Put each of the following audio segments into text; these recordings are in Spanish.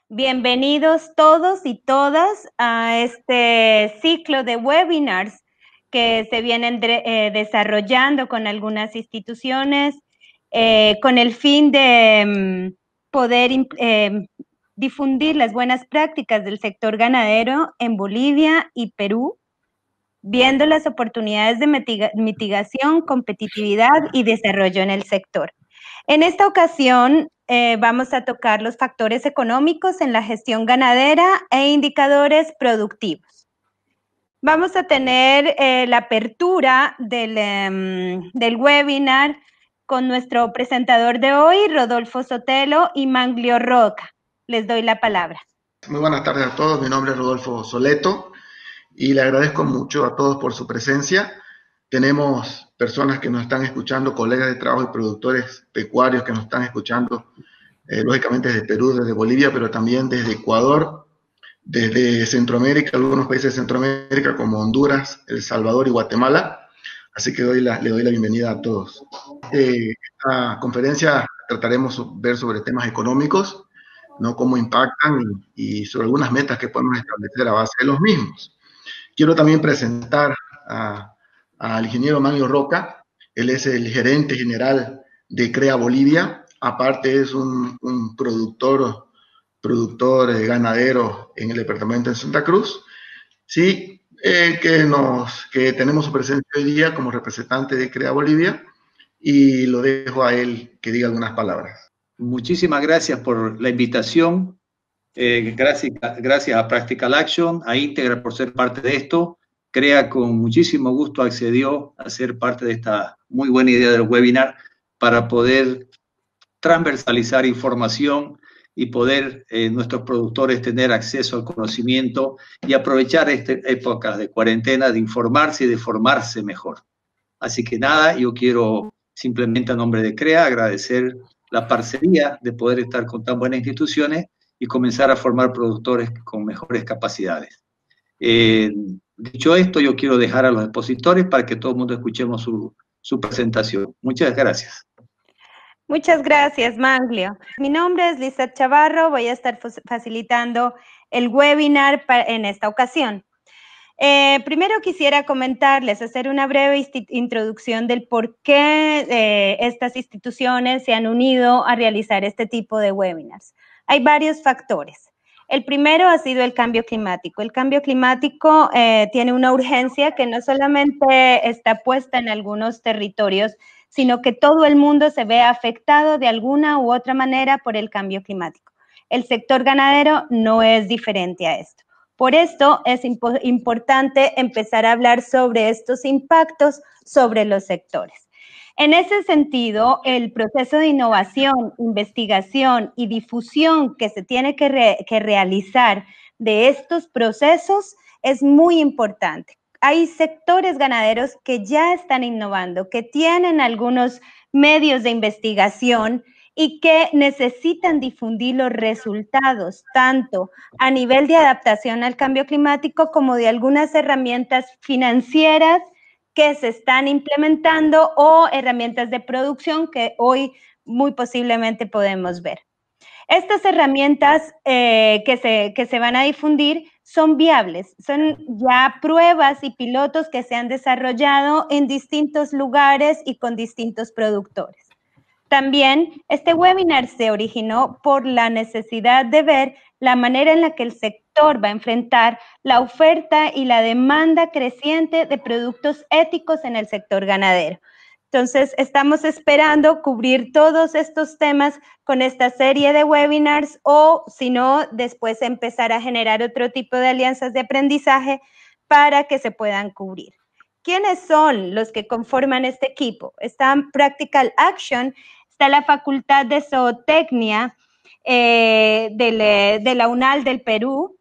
Bienvenidos todos y todas a este ciclo de webinars que se vienen desarrollando con algunas instituciones con el fin de poder difundir las buenas prácticas del sector ganadero en Bolivia y Perú, viendo las oportunidades de mitigación, competitividad y desarrollo en el sector. En esta ocasión vamos a tocar los factores económicos en la gestión ganadera e indicadores productivos. Vamos a tener la apertura del webinar con nuestro presentador de hoy, Rodolfo Sotelo y Manglio Roca. Les doy la palabra. Muy buenas tardes a todos, mi nombre es Rodolfo Soleto y le agradezco mucho a todos por su presencia. Tenemos personas que nos están escuchando, colegas de trabajo y productores pecuarios que nos están escuchando, lógicamente desde Perú, desde Bolivia, pero también desde Ecuador, desde Centroamérica, algunos países de Centroamérica como Honduras, El Salvador y Guatemala. Así que le doy la bienvenida a todos. Esta conferencia trataremos de ver sobre temas económicos, ¿no? Cómo impactan y sobre algunas metas que podemos establecer a base de los mismos. Quiero también presentar al ingeniero Manglio Roca. Él es el gerente general de CREA Bolivia. Aparte es un productor ganadero en el departamento de Santa Cruz. Sí, que tenemos su presencia hoy día como representante de CREA Bolivia y lo dejo a él que diga algunas palabras. Muchísimas gracias por la invitación. Gracias a Practical Action, a Íntegra por ser parte de esto. CREA con muchísimo gusto accedió a ser parte de esta muy buena idea del webinar para poder transversalizar información y poder nuestros productores tener acceso al conocimiento y aprovechar estas épocas de cuarentena de informarse y de formarse mejor. Así que nada, yo quiero simplemente a nombre de CREA agradecer la parcería de poder estar con tan buenas instituciones y comenzar a formar productores con mejores capacidades. Dicho esto, yo quiero dejar a los expositores para que todo el mundo escuchemos su presentación. Muchas gracias. Muchas gracias, Manglio. Mi nombre es Lizeth Chavarro, voy a estar facilitando el webinar en esta ocasión. Primero quisiera comentarles, hacer una breve introducción del por qué estas instituciones se han unido a realizar este tipo de webinars. Hay varios factores. El primero ha sido el cambio climático. El cambio climático tiene una urgencia que no solamente está puesta en algunos territorios, sino que todo el mundo se ve afectado de alguna u otra manera por el cambio climático. El sector ganadero no es diferente a esto. Por esto es importante empezar a hablar sobre estos impactos sobre los sectores. En ese sentido, el proceso de innovación, investigación y difusión que se tiene que realizar de estos procesos es muy importante. Hay sectores ganaderos que ya están innovando, que tienen algunos medios de investigación y que necesitan difundir los resultados, tanto a nivel de adaptación al cambio climático como de algunas herramientas financieras que se están implementando o herramientas de producción que hoy muy posiblemente podemos ver. Estas herramientas que se van a difundir son viables, son ya pruebas y pilotos que se han desarrollado en distintos lugares y con distintos productores. También este webinar se originó por la necesidad de ver la manera en la que el sector va a enfrentar la oferta y la demanda creciente de productos éticos en el sector ganadero. Entonces, estamos esperando cubrir todos estos temas con esta serie de webinars o, si no, después empezar a generar otro tipo de alianzas de aprendizaje para que se puedan cubrir. ¿Quiénes son los que conforman este equipo? Está Practical Action, está la Facultad de Zootecnia de la UNAL del Perú,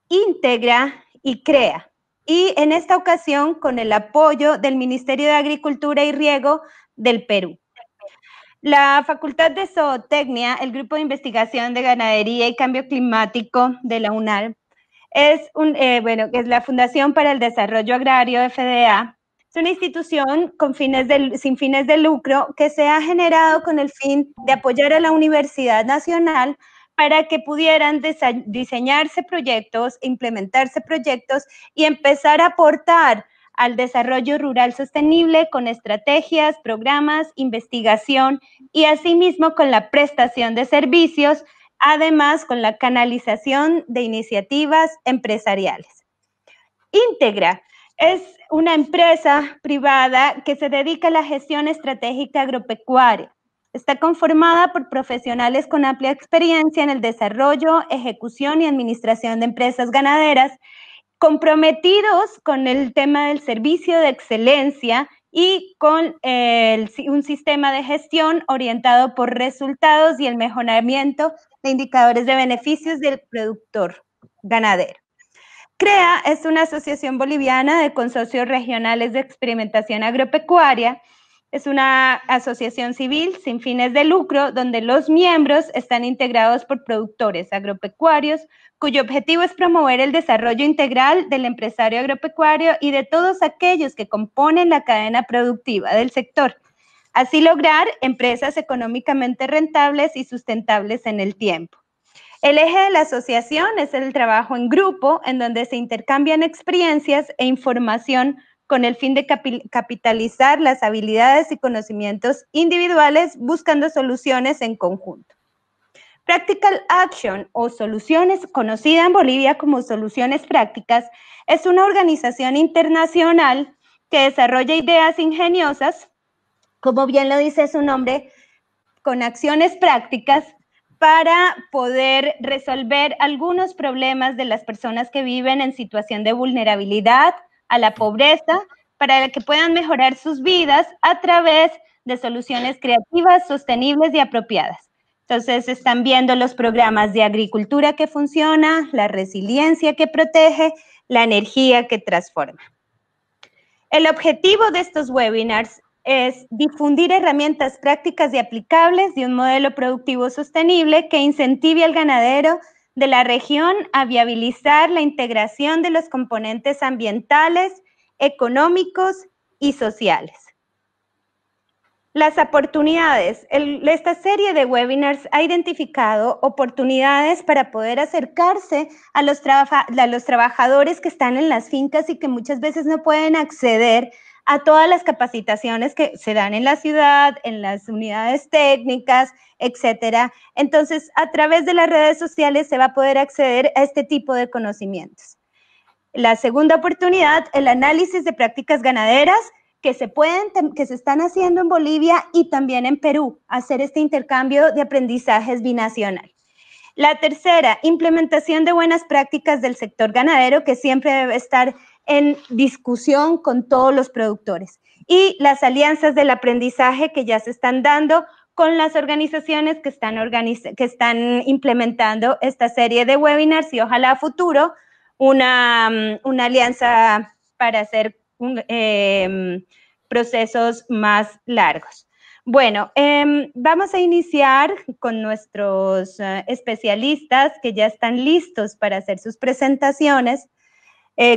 Íntegra y CREA. Y en esta ocasión con el apoyo del Ministerio de Agricultura y Riego del Perú. La Facultad de Zootecnia, el Grupo de Investigación de Ganadería y Cambio Climático de la UNAL, es la Fundación para el Desarrollo Agrario, FDA. Es una institución sin fines de lucro que se ha generado con el fin de apoyar a la Universidad Nacional para que pudieran diseñarse proyectos, implementarse proyectos y empezar a aportar al desarrollo rural sostenible con estrategias, programas, investigación y asimismo con la prestación de servicios, además con la canalización de iniciativas empresariales. Íntegra es una empresa privada que se dedica a la gestión estratégica agropecuaria. Está conformada por profesionales con amplia experiencia en el desarrollo, ejecución y administración de empresas ganaderas, comprometidos con el tema del servicio de excelencia y con un sistema de gestión orientado por resultados y el mejoramiento de indicadores de beneficios del productor ganadero. CREA es una asociación boliviana de consorcios regionales de experimentación agropecuaria. Es una asociación civil sin fines de lucro donde los miembros están integrados por productores agropecuarios cuyo objetivo es promover el desarrollo integral del empresario agropecuario y de todos aquellos que componen la cadena productiva del sector. Así lograr empresas económicamente rentables y sustentables en el tiempo. El eje de la asociación es el trabajo en grupo, en donde se intercambian experiencias e información con el fin de capitalizar las habilidades y conocimientos individuales buscando soluciones en conjunto. Practical Action o Soluciones, conocida en Bolivia como Soluciones Prácticas, es una organización internacional que desarrolla ideas ingeniosas, como bien lo dice su nombre, con acciones prácticas para poder resolver algunos problemas de las personas que viven en situación de vulnerabilidad a la pobreza, para que puedan mejorar sus vidas a través de soluciones creativas, sostenibles y apropiadas. Entonces, están viendo los programas de agricultura que funciona, la resiliencia que protege, la energía que transforma. El objetivo de estos webinars es difundir herramientas prácticas y aplicables de un modelo productivo sostenible que incentive al ganadero de la región a viabilizar la integración de los componentes ambientales, económicos y sociales. Las oportunidades. Esta serie de webinars ha identificado oportunidades para poder acercarse a los trabajadores que están en las fincas y que muchas veces no pueden acceder a todas las capacitaciones que se dan en la ciudad, en las unidades técnicas, etcétera. Entonces, a través de las redes sociales se va a poder acceder a este tipo de conocimientos. La segunda oportunidad, el análisis de prácticas ganaderas que se están haciendo en Bolivia y también en Perú, hacer este intercambio de aprendizajes binacional. La tercera, implementación de buenas prácticas del sector ganadero, que siempre debe estar en discusión con todos los productores. Y las alianzas del aprendizaje que ya se están dando con las organizaciones que están implementando esta serie de webinars y ojalá a futuro una alianza para hacer procesos más largos. Bueno, vamos a iniciar con nuestros especialistas que ya están listos para hacer sus presentaciones.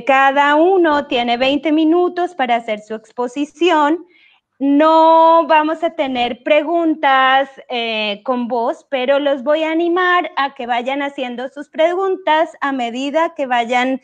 Cada uno tiene 20 minutos para hacer su exposición. No vamos a tener preguntas con voz, pero los voy a animar a que vayan haciendo sus preguntas a medida que vayan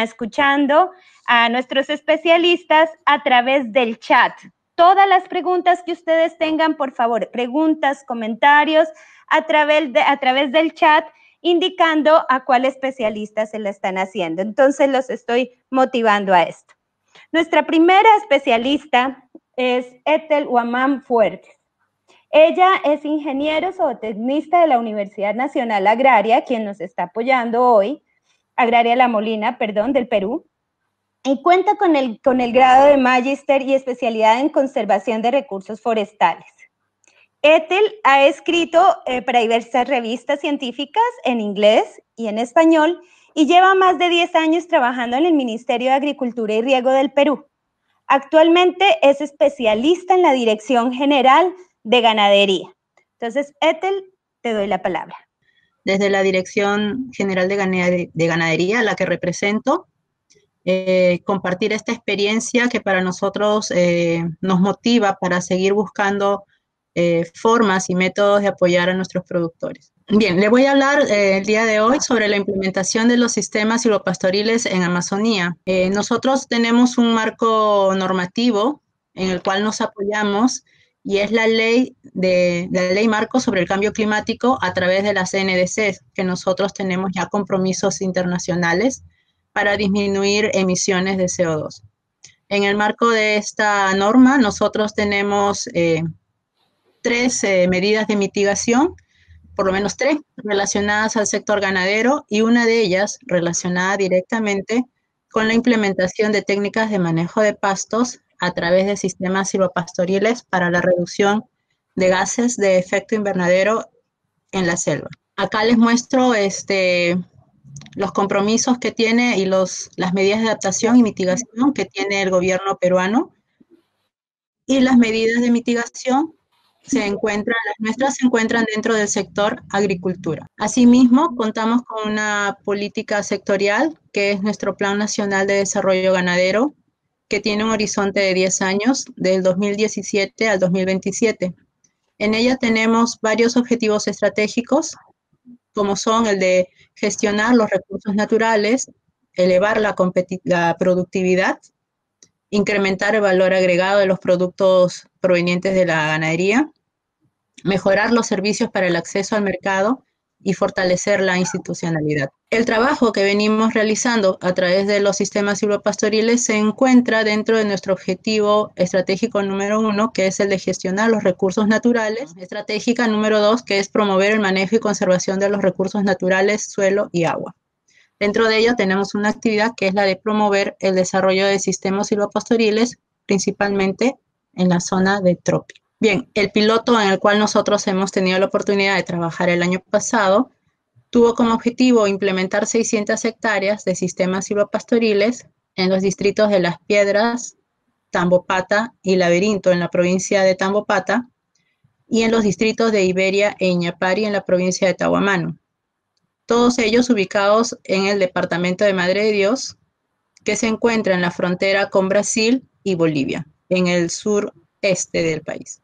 escuchando a nuestros especialistas a través del chat. Todas las preguntas que ustedes tengan, por favor, preguntas, comentarios, a través del chat, indicando a cuál especialista se la están haciendo. Entonces, los estoy motivando a esto. Nuestra primera especialista es Ethel Huamán Fuertes. Ella es ingeniero zootecnista de la Universidad Nacional Agraria, quien nos está apoyando hoy, Agraria La Molina, perdón, del Perú, y cuenta con el grado de Magíster y especialidad en conservación de recursos forestales. Ethel ha escrito para diversas revistas científicas en inglés y en español y lleva más de 10 años trabajando en el Ministerio de Agricultura y Riego del Perú. Actualmente es especialista en la Dirección General de Ganadería. Entonces, Ethel, te doy la palabra. Desde la Dirección General de Ganadería, a la que represento, compartir esta experiencia que para nosotros nos motiva para seguir buscando formas y métodos de apoyar a nuestros productores. Bien, le voy a hablar el día de hoy sobre la implementación de los sistemas silvopastoriles en Amazonía. Nosotros tenemos un marco normativo en el cual nos apoyamos y es la ley marco sobre el cambio climático a través de las NDC, que nosotros tenemos ya compromisos internacionales para disminuir emisiones de CO2. En el marco de esta norma, nosotros tenemos 3 medidas de mitigación, por lo menos 3 relacionadas al sector ganadero y una de ellas relacionada directamente con la implementación de técnicas de manejo de pastos a través de sistemas silvopastoriles para la reducción de gases de efecto invernadero en la selva. Acá les muestro los compromisos que tiene y las medidas de adaptación y mitigación que tiene el gobierno peruano, y las medidas de mitigación las nuestras se encuentran dentro del sector agricultura. Asimismo, contamos con una política sectorial, que es nuestro Plan Nacional de Desarrollo Ganadero, que tiene un horizonte de 10 años, del 2017 al 2027. En ella tenemos varios objetivos estratégicos, como son el de gestionar los recursos naturales, elevar la productividad, incrementar el valor agregado de los productos provenientes de la ganadería, mejorar los servicios para el acceso al mercado y fortalecer la institucionalidad. El trabajo que venimos realizando a través de los sistemas silvopastoriles se encuentra dentro de nuestro objetivo estratégico número 1, que es el de gestionar los recursos naturales, estratégica número 2, que es promover el manejo y conservación de los recursos naturales, suelo y agua. Dentro de ello tenemos una actividad que es la de promover el desarrollo de sistemas silvopastoriles, principalmente en la zona de trópico. Bien, el piloto en el cual nosotros hemos tenido la oportunidad de trabajar el año pasado tuvo como objetivo implementar 600 hectáreas de sistemas silvopastoriles en los distritos de Las Piedras, Tambopata y Laberinto en la provincia de Tambopata, y en los distritos de Iberia e Iñapari en la provincia de Tahuamano. Todos ellos ubicados en el departamento de Madre de Dios, que se encuentra en la frontera con Brasil y Bolivia, en el sureste del país.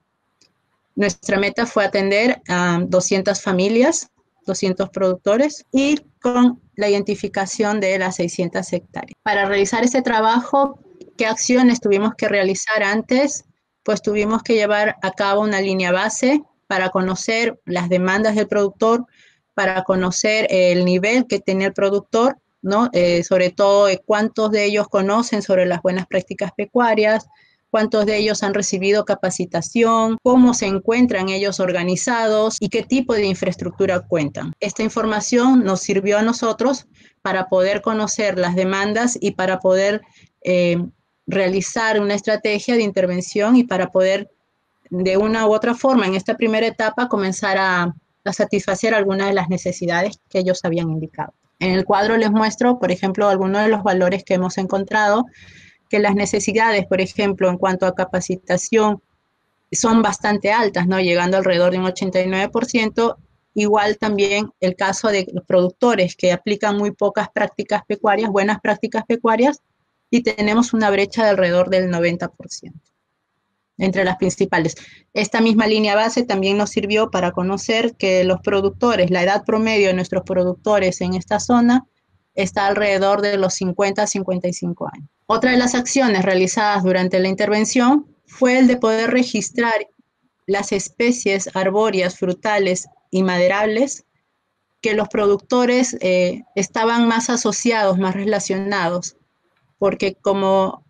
Nuestra meta fue atender a 200 familias, 200 productores, y con la identificación de las 600 hectáreas. Para realizar este trabajo, ¿qué acciones tuvimos que realizar antes? Pues tuvimos que llevar a cabo una línea base para conocer las demandas del productor, para conocer el nivel que tenía el productor, ¿no? Sobre todo cuántos de ellos conocen sobre las buenas prácticas pecuarias, cuántos de ellos han recibido capacitación, cómo se encuentran ellos organizados y qué tipo de infraestructura cuentan. Esta información nos sirvió a nosotros para poder conocer las demandas y para poder realizar una estrategia de intervención y para poder, de una u otra forma, en esta primera etapa, comenzar a satisfacer algunas de las necesidades que ellos habían indicado. En el cuadro les muestro, por ejemplo, algunos de los valores que hemos encontrado, que las necesidades, por ejemplo, en cuanto a capacitación, son bastante altas, ¿no? Llegando alrededor de un 89%. Igual también el caso de los productores que aplican muy pocas prácticas pecuarias, buenas prácticas pecuarias, y tenemos una brecha de alrededor del 90% entre las principales. Esta misma línea base también nos sirvió para conocer que los productores, la edad promedio de nuestros productores en esta zona está alrededor de los 50 a 55 años. Otra de las acciones realizadas durante la intervención fue el de poder registrar las especies arbóreas, frutales y maderables que los productores estaban más asociados, más relacionados, porque como,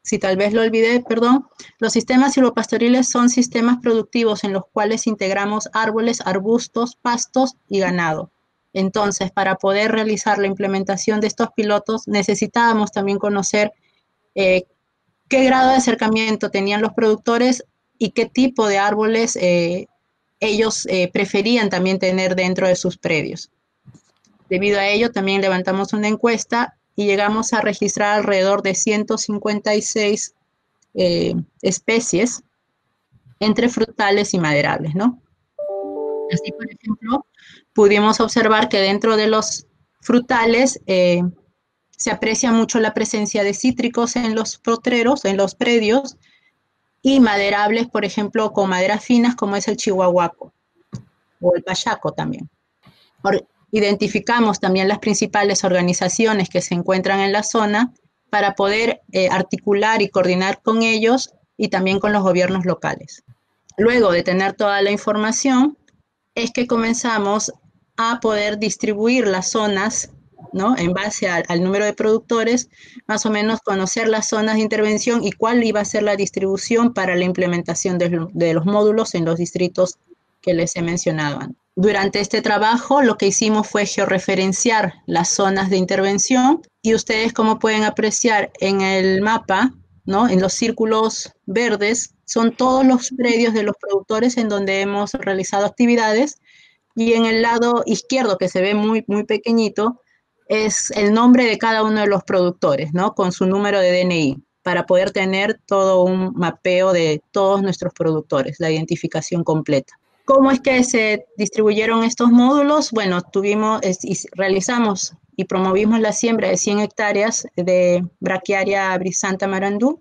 si tal vez lo olvidé, perdón, los sistemas silvopastoriles son sistemas productivos en los cuales integramos árboles, arbustos, pastos y ganado. Entonces, para poder realizar la implementación de estos pilotos, necesitábamos también conocer qué grado de acercamiento tenían los productores y qué tipo de árboles ellos preferían también tener dentro de sus predios. Debido a ello, también levantamos una encuesta y llegamos a registrar alrededor de 156 especies entre frutales y maderables, ¿no? Así, por ejemplo, pudimos observar que dentro de los frutales se aprecia mucho la presencia de cítricos en los potreros, en los predios, y maderables, por ejemplo, con maderas finas como es el chihuahuaco o el payaco también. Identificamos también las principales organizaciones que se encuentran en la zona para poder articular y coordinar con ellos y también con los gobiernos locales. Luego de tener toda la información, es que comenzamos a poder distribuir las zonas, ¿no? En base al número de productores, más o menos conocer las zonas de intervención y cuál iba a ser la distribución para la implementación de los módulos en los distritos que les he mencionado antes. Durante este trabajo lo que hicimos fue georreferenciar las zonas de intervención y ustedes, como pueden apreciar en el mapa, ¿no? En los círculos verdes son todos los predios de los productores en donde hemos realizado actividades, y en el lado izquierdo, que se ve muy, muy pequeñito, es el nombre de cada uno de los productores, ¿no? Con su número de DNI, para poder tener todo un mapeo de todos nuestros productores, la identificación completa. ¿Cómo es que se distribuyeron estos módulos? Bueno, realizamos y promovimos la siembra de 100 hectáreas de Brachiaria brisanta marandú.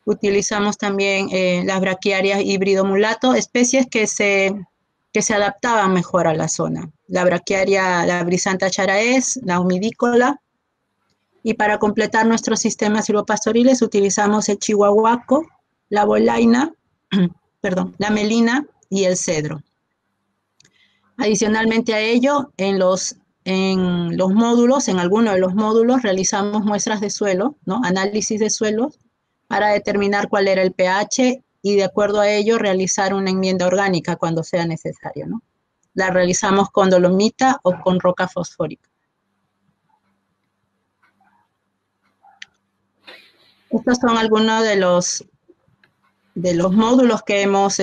Utilizamos también las braquiarias híbrido mulato, especies que se adaptaban mejor a la zona. La braquiaria, la brisanta charaes, la humidícola. Y para completar nuestros sistemas silvopastoriles utilizamos el chihuahuaco, la bolaina, la melina y el cedro. Adicionalmente a ello, en los módulos, en algunos de los módulos, realizamos muestras de suelo, ¿no? Análisis de suelos, para determinar cuál era el pH y de acuerdo a ello realizar una enmienda orgánica cuando sea necesario, ¿no? La realizamos con dolomita o con roca fosfórica. Estos son algunos de los módulos que hemos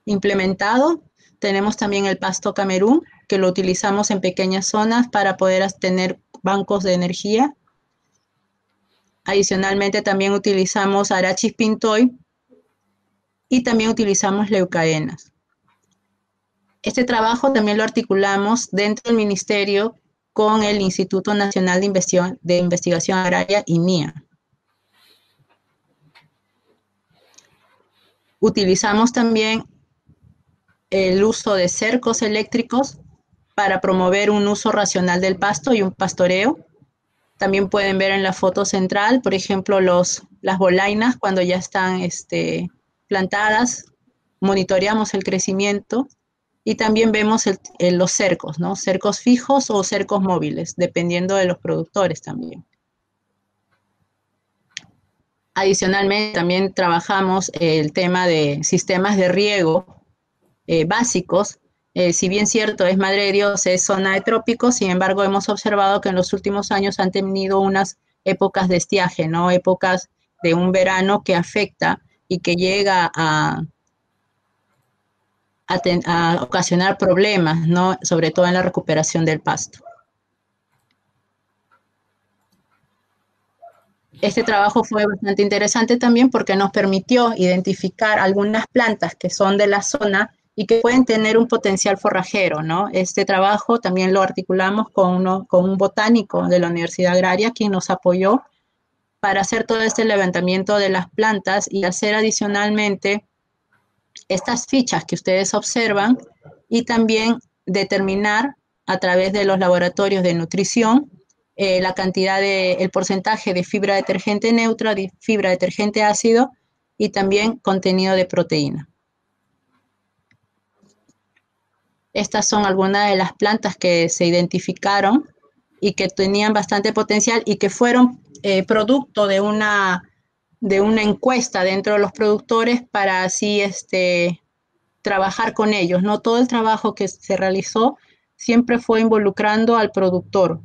implementado. Tenemos también el pasto Camerún, que lo utilizamos en pequeñas zonas para poder tener bancos de energía. Adicionalmente también utilizamos Arachis pintoy y también utilizamos leucaenas. Este trabajo también lo articulamos dentro del ministerio con el Instituto Nacional de Investigación Agraria, INIA. Utilizamos también el uso de cercos eléctricos para promover un uso racional del pasto y un pastoreo. También pueden ver en la foto central, por ejemplo, las bolainas cuando ya están plantadas, monitoreamos el crecimiento y también vemos los cercos, ¿no? Cercos fijos o cercos móviles, dependiendo de los productores también. Adicionalmente, también trabajamos el tema de sistemas de riego básicos. Si bien cierto, es Madre de Dios, es zona de trópicos, sin embargo, hemos observado que en los últimos años han tenido unas épocas de estiaje, ¿no? Épocas de un verano que afecta y que llega a ocasionar problemas, ¿no? Sobre todo en la recuperación del pasto. Este trabajo fue bastante interesante también porque nos permitió identificar algunas plantas que son de la zona y que pueden tener un potencial forrajero, ¿no? Este trabajo también lo articulamos con un botánico de la Universidad Agraria, quien nos apoyó para hacer todo este levantamiento de las plantas y hacer adicionalmente estas fichas que ustedes observan y también determinar a través de los laboratorios de nutrición la cantidad el porcentaje de fibra detergente neutra, de fibra detergente ácido y también contenido de proteína. Estas son algunas de las plantas que se identificaron y que tenían bastante potencial y que fueron producto de una encuesta dentro de los productores para así trabajar con ellos, ¿no? Todo el trabajo que se realizó siempre fue involucrando al productor,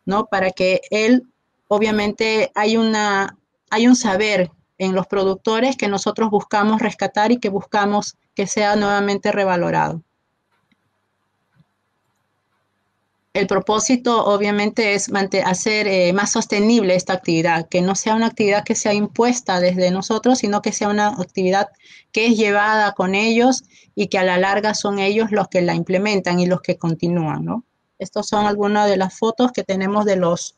¿no? Para que él, obviamente, hay un saber en los productores que nosotros buscamos rescatar y que buscamos que sea nuevamente revalorado. El propósito, obviamente, es hacer más sostenible esta actividad, que no sea una actividad que sea impuesta desde nosotros, sino que sea una actividad que es llevada con ellos y que a la larga son ellos los que la implementan y los que continúan, ¿no? Estas son algunas de las fotos que tenemos de los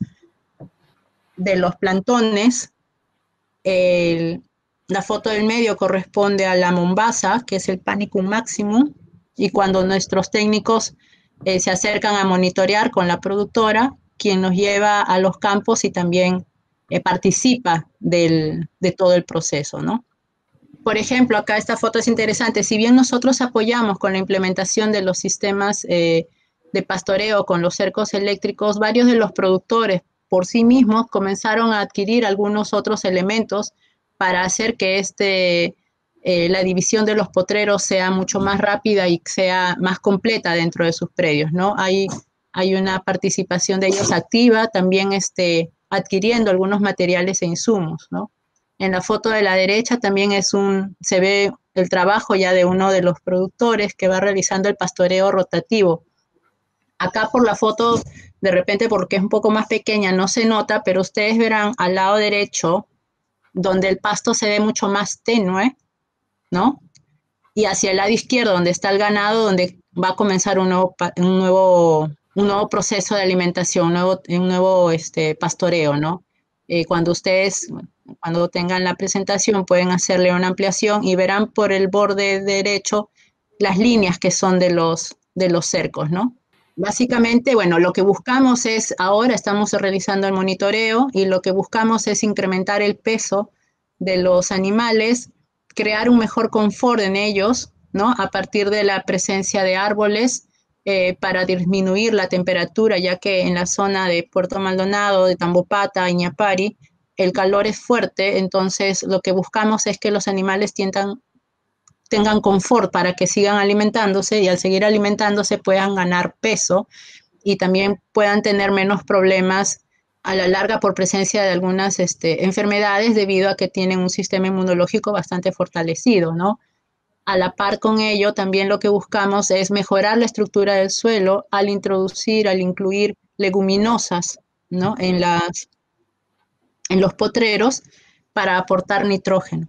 plantones. La foto del medio corresponde a la Mombasa, que es el Panicum Maximum, y cuando nuestros técnicos se acercan a monitorear con la productora, quien nos lleva a los campos y también participa de todo el proceso, ¿no? Por ejemplo, acá esta foto es interesante. Si bien nosotros apoyamos con la implementación de los sistemas de pastoreo con los cercos eléctricos, varios de los productores por sí mismos comenzaron a adquirir algunos otros elementos para hacer que la división de los potreros sea mucho más rápida y sea más completa dentro de sus predios, ¿no? Hay una participación de ellos activa, también adquiriendo algunos materiales e insumos, ¿no? En la foto de la derecha también se ve el trabajo ya de uno de los productores que va realizando el pastoreo rotativo. Acá por la foto, de repente porque es un poco más pequeña, no se nota, pero ustedes verán al lado derecho, donde el pasto se ve mucho más tenue, ¿no? Y hacia el lado izquierdo, donde está el ganado, donde va a comenzar un nuevo proceso de alimentación, un nuevo pastoreo, ¿no? Cuando tengan la presentación, pueden hacerle una ampliación y verán por el borde derecho las líneas que son de los cercos, ¿no? Básicamente, bueno, lo que buscamos ahora estamos realizando el monitoreo y lo que buscamos es incrementar el peso de los animales, crear un mejor confort en ellos, ¿no? A partir de la presencia de árboles para disminuir la temperatura, ya que en la zona de Puerto Maldonado, de Tambopata, Iñapari, el calor es fuerte, entonces lo que buscamos es que los animales tengan confort para que sigan alimentándose y al seguir alimentándose puedan ganar peso y también puedan tener menos problemas a la larga por presencia de algunas enfermedades debido a que tienen un sistema inmunológico bastante fortalecido, ¿no? A la par con ello, también lo que buscamos es mejorar la estructura del suelo al incluir leguminosas, ¿no? En los potreros para aportar nitrógeno.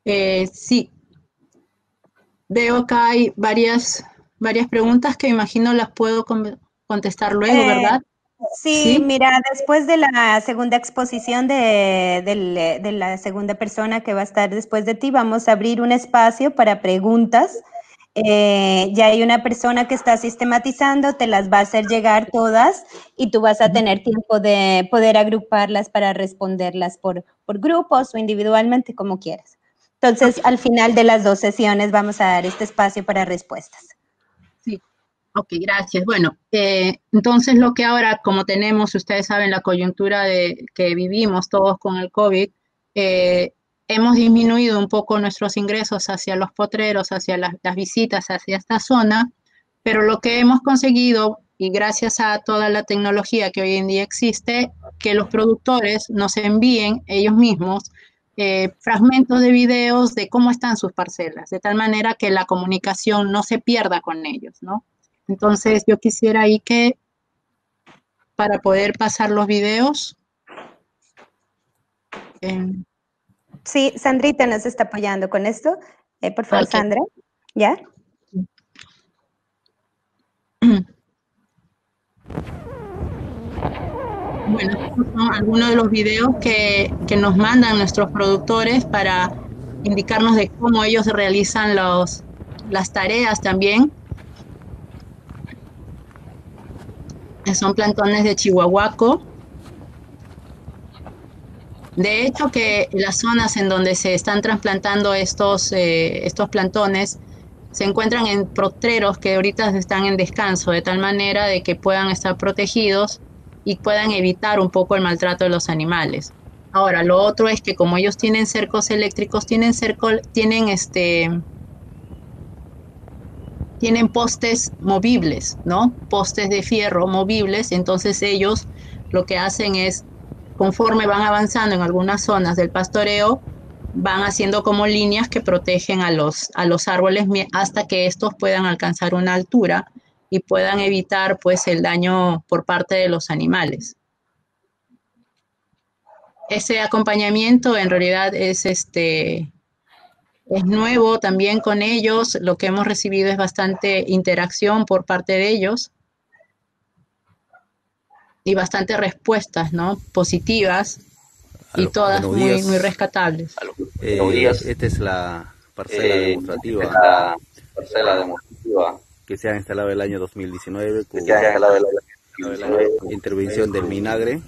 Sí, veo acá hay varias preguntas que imagino las puedo contestar luego, ¿verdad? Sí, mira, después de la segunda exposición de la segunda persona que va a estar después de ti, vamos a abrir un espacio para preguntas. Ya hay una persona que está sistematizando, te las va a hacer llegar todas y tú vas a tener tiempo de poder agruparlas para responderlas por grupos o individualmente, como quieras. Entonces, al final de las 2 sesiones vamos a dar este espacio para respuestas. Sí, ok, gracias. Bueno, entonces lo que ahora, como tenemos, ustedes saben, la coyuntura que vivimos todos con el COVID, hemos disminuido un poco nuestros ingresos hacia los potreros, hacia las visitas hacia esta zona, pero lo que hemos conseguido, y gracias a toda la tecnología que hoy en día existe, que los productores nos envíen ellos mismos fragmentos de videos de cómo están sus parcelas, de tal manera que la comunicación no se pierda con ellos, ¿no? Entonces, yo quisiera ahí para poder pasar los videos. Sí, Sandrita nos está apoyando con esto. Por favor, okay. Sandra, ¿ya? Bueno, estos son algunos de los videos que nos mandan nuestros productores para indicarnos de cómo ellos realizan las tareas también. Son plantones de Chihuahuaco. De hecho, que las zonas en donde se están trasplantando estos plantones se encuentran en potreros que ahorita están en descanso, de tal manera de que puedan estar protegidos y puedan evitar un poco el maltrato de los animales. Ahora, lo otro es que como ellos tienen cercos eléctricos, tienen postes movibles, ¿no? Postes de fierro movibles, entonces ellos lo que hacen es, conforme van avanzando en algunas zonas del pastoreo, van haciendo como líneas que protegen a los árboles hasta que estos puedan alcanzar una altura y puedan evitar pues el daño por parte de los animales. Ese acompañamiento en realidad es nuevo también con ellos. Lo que hemos recibido es bastante interacción por parte de ellos y bastantes respuestas, ¿no? Positivas. y todas muy rescatables. Esta es la parcela demostrativa que se ha instalado el año 2019 con intervención del vinagre.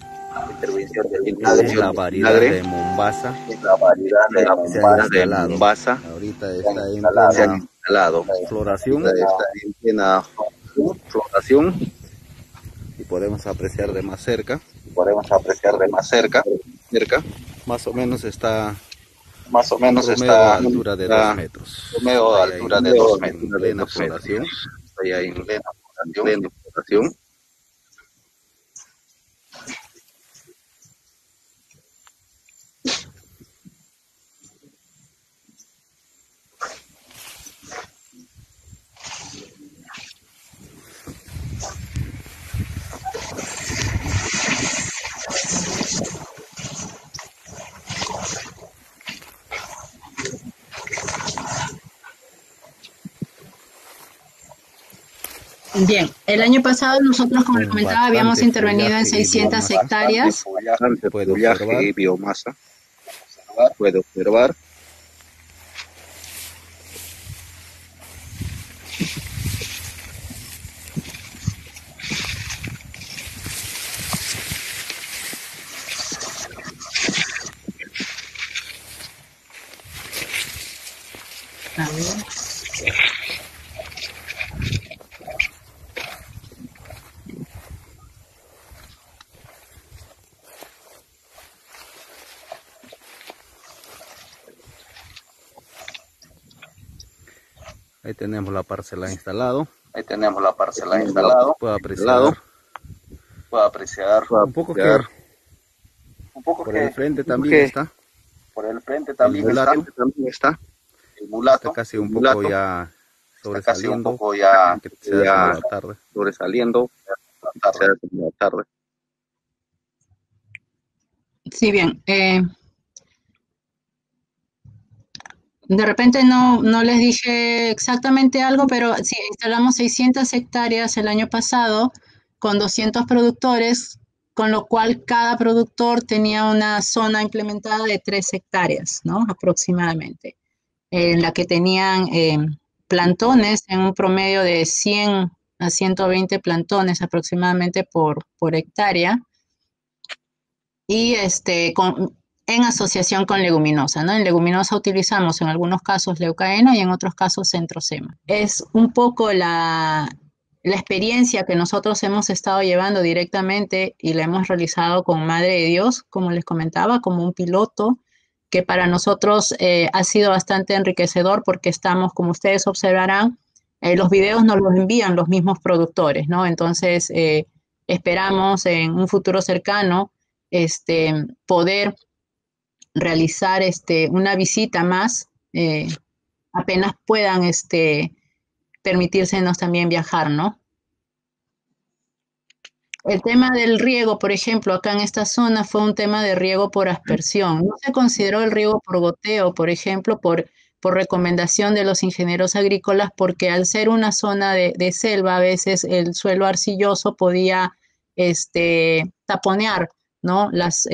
Es la variedad de Mombasa. Se ha instalado. Ahorita está en plena floración. Y podemos apreciar de más cerca. Más o menos está a altura de 2 metros. En plena floración. Bien, el año pasado nosotros, como les comentaba, habíamos intervenido en 600 hectáreas. Puede observar y biomasa. Puede observar. A ver. Ahí tenemos la parcela instalado. Puedo apreciar. Un poco que por el frente también está. El mulato. Está casi un poco ya sobresaliendo. Que se da la tarde. Sí, bien. De repente no les dije exactamente algo, pero sí, instalamos 600 hectáreas el año pasado con 200 productores, con lo cual cada productor tenía una zona implementada de 3 hectáreas, ¿no? Aproximadamente, en la que tenían plantones en un promedio de 100 a 120 plantones aproximadamente por hectárea, y en asociación con leguminosa, ¿no? En leguminosa utilizamos en algunos casos leucaena y en otros casos centrosema. Es un poco la experiencia que nosotros hemos estado llevando directamente y la hemos realizado con Madre de Dios, como les comentaba, como un piloto que para nosotros ha sido bastante enriquecedor porque estamos, como ustedes observarán, los videos nos los envían los mismos productores, ¿no? Entonces, esperamos en un futuro cercano poder realizar una visita más, apenas puedan permitírsenos también viajar, ¿no? El tema del riego, por ejemplo, acá en esta zona fue un tema de riego por aspersión. No se consideró el riego por goteo, por ejemplo, por recomendación de los ingenieros agrícolas, porque al ser una zona de selva, a veces el suelo arcilloso podía taponear, ¿no? Las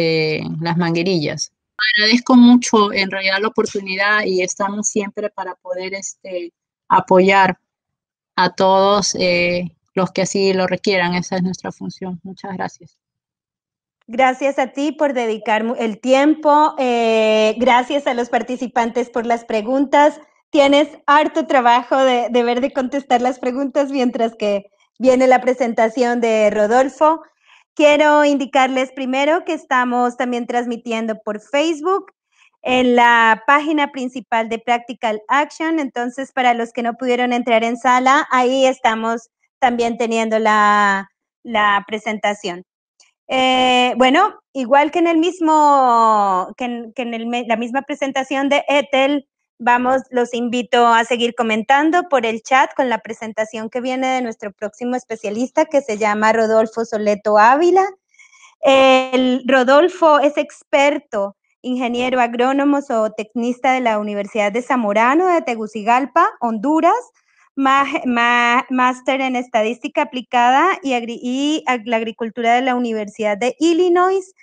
manguerillas. Agradezco mucho en realidad la oportunidad y estamos siempre para poder apoyar a todos los que así lo requieran. Esa es nuestra función. Muchas gracias. Gracias a ti por dedicar el tiempo. Gracias a los participantes por las preguntas. Tienes harto trabajo de ver de contestar las preguntas mientras que viene la presentación de Rodolfo. Quiero indicarles primero que estamos también transmitiendo por Facebook en la página principal de Practical Action. Entonces, para los que no pudieron entrar en sala, ahí estamos también teniendo la presentación. Bueno, igual que en el mismo, la misma presentación de Ethel, los invito a seguir comentando por el chat con la presentación que viene de nuestro próximo especialista, que se llama Rodolfo Soleto Ávila. Rodolfo es experto, ingeniero agrónomo zootecnista de la Universidad de Zamorano de Tegucigalpa, Honduras, máster en estadística aplicada y la agricultura de la Universidad de Illinois,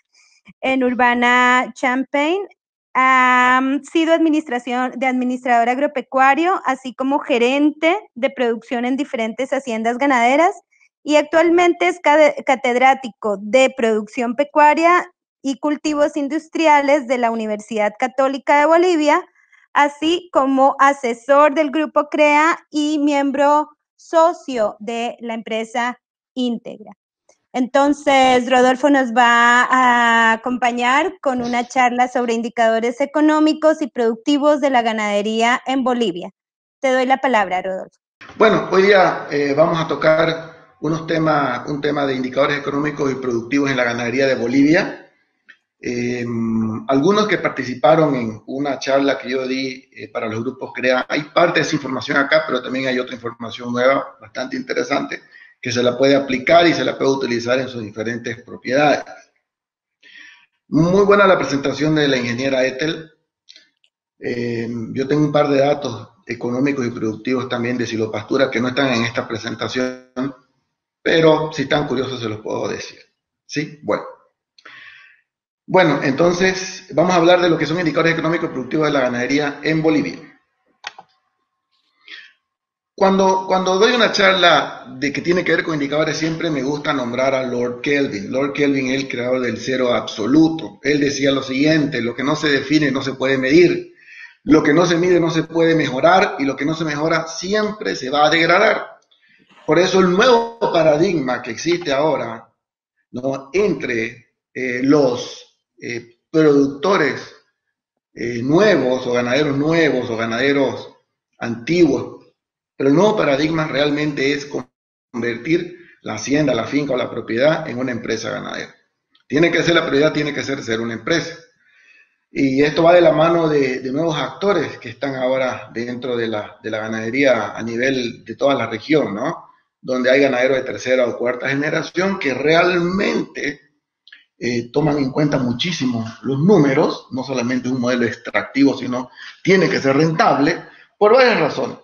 en Urbana Champaign. Ha sido administrador agropecuario, así como gerente de producción en diferentes haciendas ganaderas, y actualmente es catedrático de producción pecuaria y cultivos industriales de la Universidad Católica de Bolivia, así como asesor del Grupo CREA y miembro socio de la empresa Íntegra. Entonces, Rodolfo nos va a acompañar con una charla sobre indicadores económicos y productivos de la ganadería en Bolivia. Te doy la palabra, Rodolfo. Bueno, hoy día vamos a tocar un tema de indicadores económicos y productivos en la ganadería de Bolivia. Algunos que participaron en una charla que yo di para los grupos CREA, hay parte de esa información acá, pero también hay otra información nueva, bastante interesante, que se la puede aplicar y se la puede utilizar en sus diferentes propiedades. Muy buena la presentación de la ingeniera Ethel. Yo tengo un par de datos económicos y productivos también de silopastura que no están en esta presentación, pero si están curiosos se los puedo decir. ¿Sí? Bueno, entonces vamos a hablar de lo que son indicadores económicos y productivos de la ganadería en Bolivia. Cuando doy una charla de que tiene que ver con indicadores, siempre me gusta nombrar a Lord Kelvin. Lord Kelvin es el creador del cero absoluto. Él decía lo siguiente: lo que no se define no se puede medir, lo que no se mide no se puede mejorar, y lo que no se mejora siempre se va a degradar. Por eso el nuevo paradigma que existe ahora, ¿no?, entre los productores nuevos o ganaderos antiguos, pero el nuevo paradigma realmente es convertir la hacienda, la finca o la propiedad en una empresa ganadera. La prioridad tiene que ser una empresa. Y esto va de la mano de nuevos actores que están ahora dentro de la ganadería a nivel de toda la región, ¿no? Donde hay ganaderos de tercera o cuarta generación que realmente toman en cuenta muchísimo los números, no solamente un modelo extractivo, sino tiene que ser rentable por varias razones,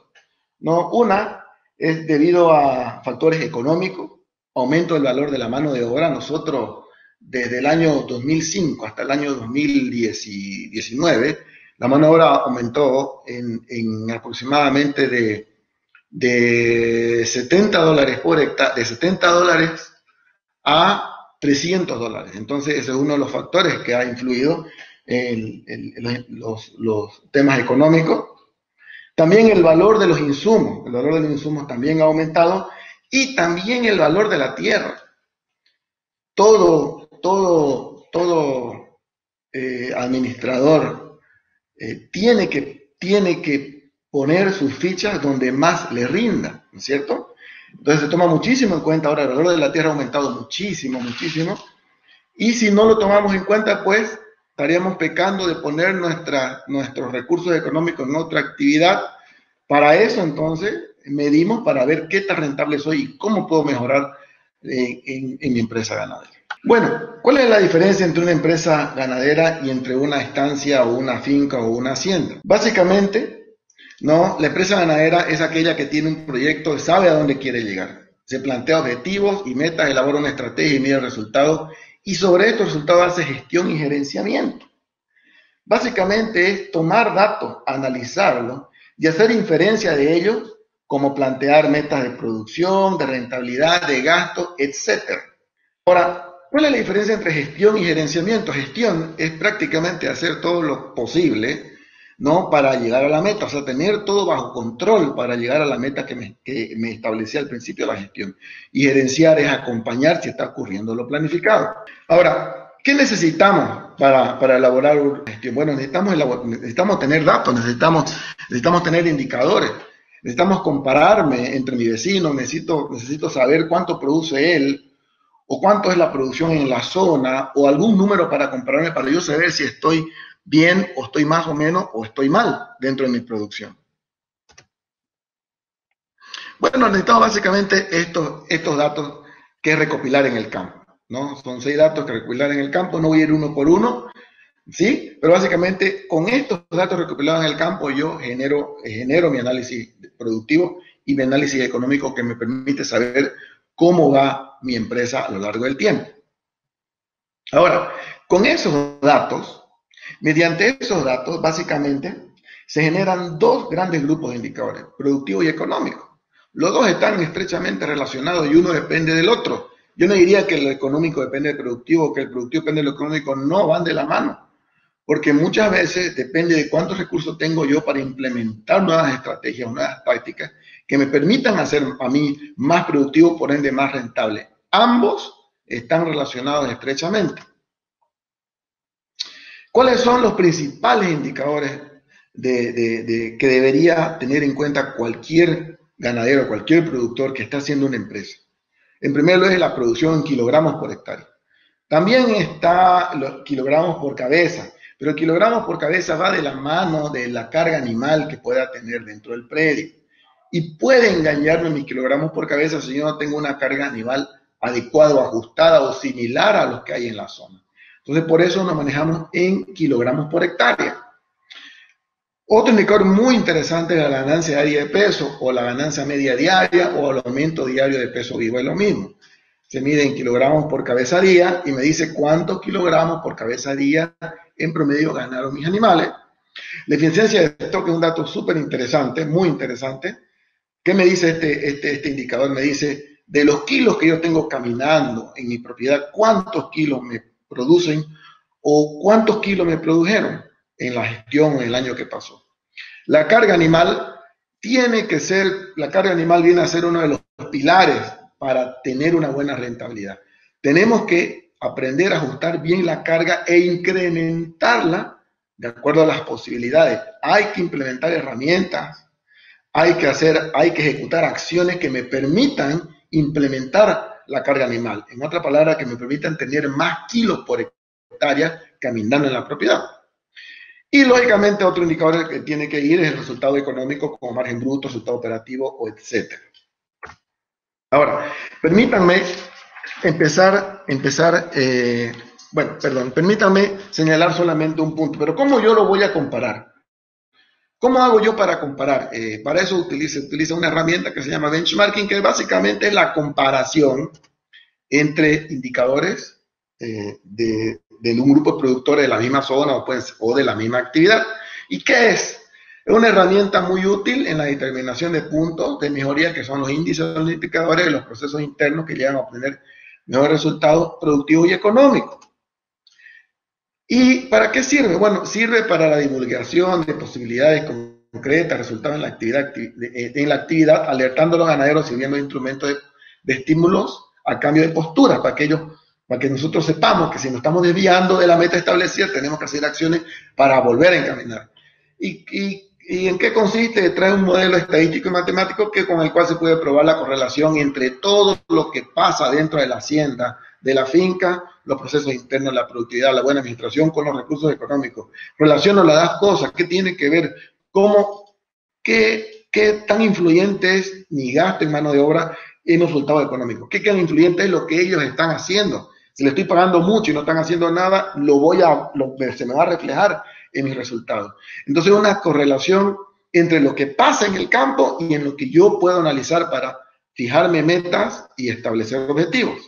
¿no? Una es debido a factores económicos, aumento del valor de la mano de obra. Nosotros, desde el año 2005 hasta el año 2019, la mano de obra aumentó en aproximadamente de $70 por hectárea, de $70 a $300. Entonces, ese es uno de los factores que ha influido en los temas económicos. También el valor de los insumos. El valor de los insumos también ha aumentado, y también el valor de la tierra. Todo administrador tiene que poner sus fichas donde más le rinda, ¿no es cierto? Entonces se toma muchísimo en cuenta. Ahora el valor de la tierra ha aumentado muchísimo, y si no lo tomamos en cuenta, pues estaríamos pecando de poner nuestros recursos económicos en otra actividad. Para eso, entonces, medimos para ver qué tan rentable soy y cómo puedo mejorar en mi empresa ganadera. Bueno, ¿cuál es la diferencia entre una empresa ganadera y entre una estancia o una finca o una hacienda? Básicamente, ¿no?, la empresa ganadera es aquella que tiene un proyecto, sabe a dónde quiere llegar, se plantea objetivos y metas, elabora una estrategia y mide resultados, y sobre estos resultados hace gestión y gerenciamiento. Básicamente es tomar datos, analizarlos y hacer inferencia de ellos, como plantear metas de producción, de rentabilidad, de gasto, etc. Ahora, ¿cuál es la diferencia entre gestión y gerenciamiento? Gestión es prácticamente hacer todo lo posible, ¿no?, para llegar a la meta, o sea, tener todo bajo control para llegar a la meta que me establecía al principio de la gestión. Y gerenciar es acompañar si está ocurriendo lo planificado. Ahora, ¿qué necesitamos para elaborar una gestión? Bueno, necesitamos tener datos, necesitamos tener indicadores, necesitamos compararme entre mi vecino, necesito saber cuánto produce él, o cuánto es la producción en la zona, o algún número para compararme, para yo saber si estoy bien, o estoy más o menos, o estoy mal dentro de mi producción. Bueno, necesitamos básicamente estos datos que recopilar en el campo, ¿no? Son 6 datos que recopilar en el campo, no voy a ir uno por uno, ¿sí? Pero básicamente con estos datos recopilados en el campo yo genero mi análisis productivo y mi análisis económico, que me permite saber cómo va mi empresa a lo largo del tiempo. Ahora, con esos datos, mediante esos datos, básicamente, se generan dos grandes grupos de indicadores, productivo y económico. Los dos están estrechamente relacionados y uno depende del otro. Yo no diría que lo económico depende del productivo, que el productivo depende de lo económico, no van de la mano, porque muchas veces depende de cuántos recursos tengo yo para implementar nuevas estrategias, nuevas tácticas que me permitan hacer a mí más productivo, por ende más rentable. Ambos están relacionados estrechamente. ¿Cuáles son los principales indicadores que debería tener en cuenta cualquier ganadero, cualquier productor que está haciendo una empresa? En primer lugar, es la producción en kilogramos por hectárea. También está los kilogramos por cabeza, pero el kilogramos por cabeza va de la mano de la carga animal que pueda tener dentro del predio. Y puede engañarme mis kilogramos por cabeza si yo no tengo una carga animal adecuada o ajustada o similar a los que hay en la zona. Entonces, por eso nos manejamos en kilogramos por hectárea. Otro indicador muy interesante es la ganancia diaria de peso, o la ganancia media diaria, o el aumento diario de peso vivo, es lo mismo. Se mide en kilogramos por cabeza día y me dice cuántos kilogramos por cabeza día en promedio ganaron mis animales. La eficiencia de esto, que es un dato súper interesante, muy interesante. ¿Qué me dice este indicador? Me dice, de los kilos que yo tengo caminando en mi propiedad, ¿cuántos kilos me producen o cuántos kilos me produjeron en la gestión en el año que pasó? La carga animal la carga animal viene a ser uno de los pilares para tener una buena rentabilidad. Tenemos que aprender a ajustar bien la carga e incrementarla de acuerdo a las posibilidades. Hay que implementar herramientas, hay que ejecutar acciones que me permitan implementar la carga animal. En otra palabra, que me permitan tener más kilos por hectárea caminando en la propiedad. Y lógicamente otro indicador que tiene que ir es el resultado económico, como margen bruto, resultado operativo, o etcétera. Ahora, permítanme permítanme señalar solamente un punto, pero ¿cómo yo lo voy a comparar? ¿Cómo hago yo para comparar? Para eso utiliza una herramienta que se llama benchmarking, que básicamente es la comparación entre indicadores de un grupo de productores de la misma zona o de la misma actividad. ¿Y qué es? Es una herramienta muy útil en la determinación de puntos de mejoría, que son los índices de los indicadores de los procesos internos que llegan a obtener mejores resultados productivos y económicos. ¿Y para qué sirve? Bueno, sirve para la divulgación de posibilidades concretas, resultados en la actividad, alertando a los ganaderos, sirviendo de instrumentos de estímulos a cambio de postura, para que nosotros sepamos que si nos estamos desviando de la meta establecida, tenemos que hacer acciones para volver a encaminar. ¿Y en qué consiste? Trae un modelo estadístico y matemático con el cual se puede probar la correlación entre todo lo que pasa dentro de la hacienda, de la finca, los procesos internos, la productividad, la buena administración con los recursos económicos. Relaciono las dos cosas. ¿Qué tiene que ver? ¿Qué tan influyente es mi gasto en mano de obra en los resultados económicos? ¿Qué tan influyente es lo que ellos están haciendo? Si le estoy pagando mucho y no están haciendo nada, se me va a reflejar en mis resultados. Entonces, una correlación entre lo que pasa en el campo y en lo que yo puedo analizar para fijarme metas y establecer objetivos.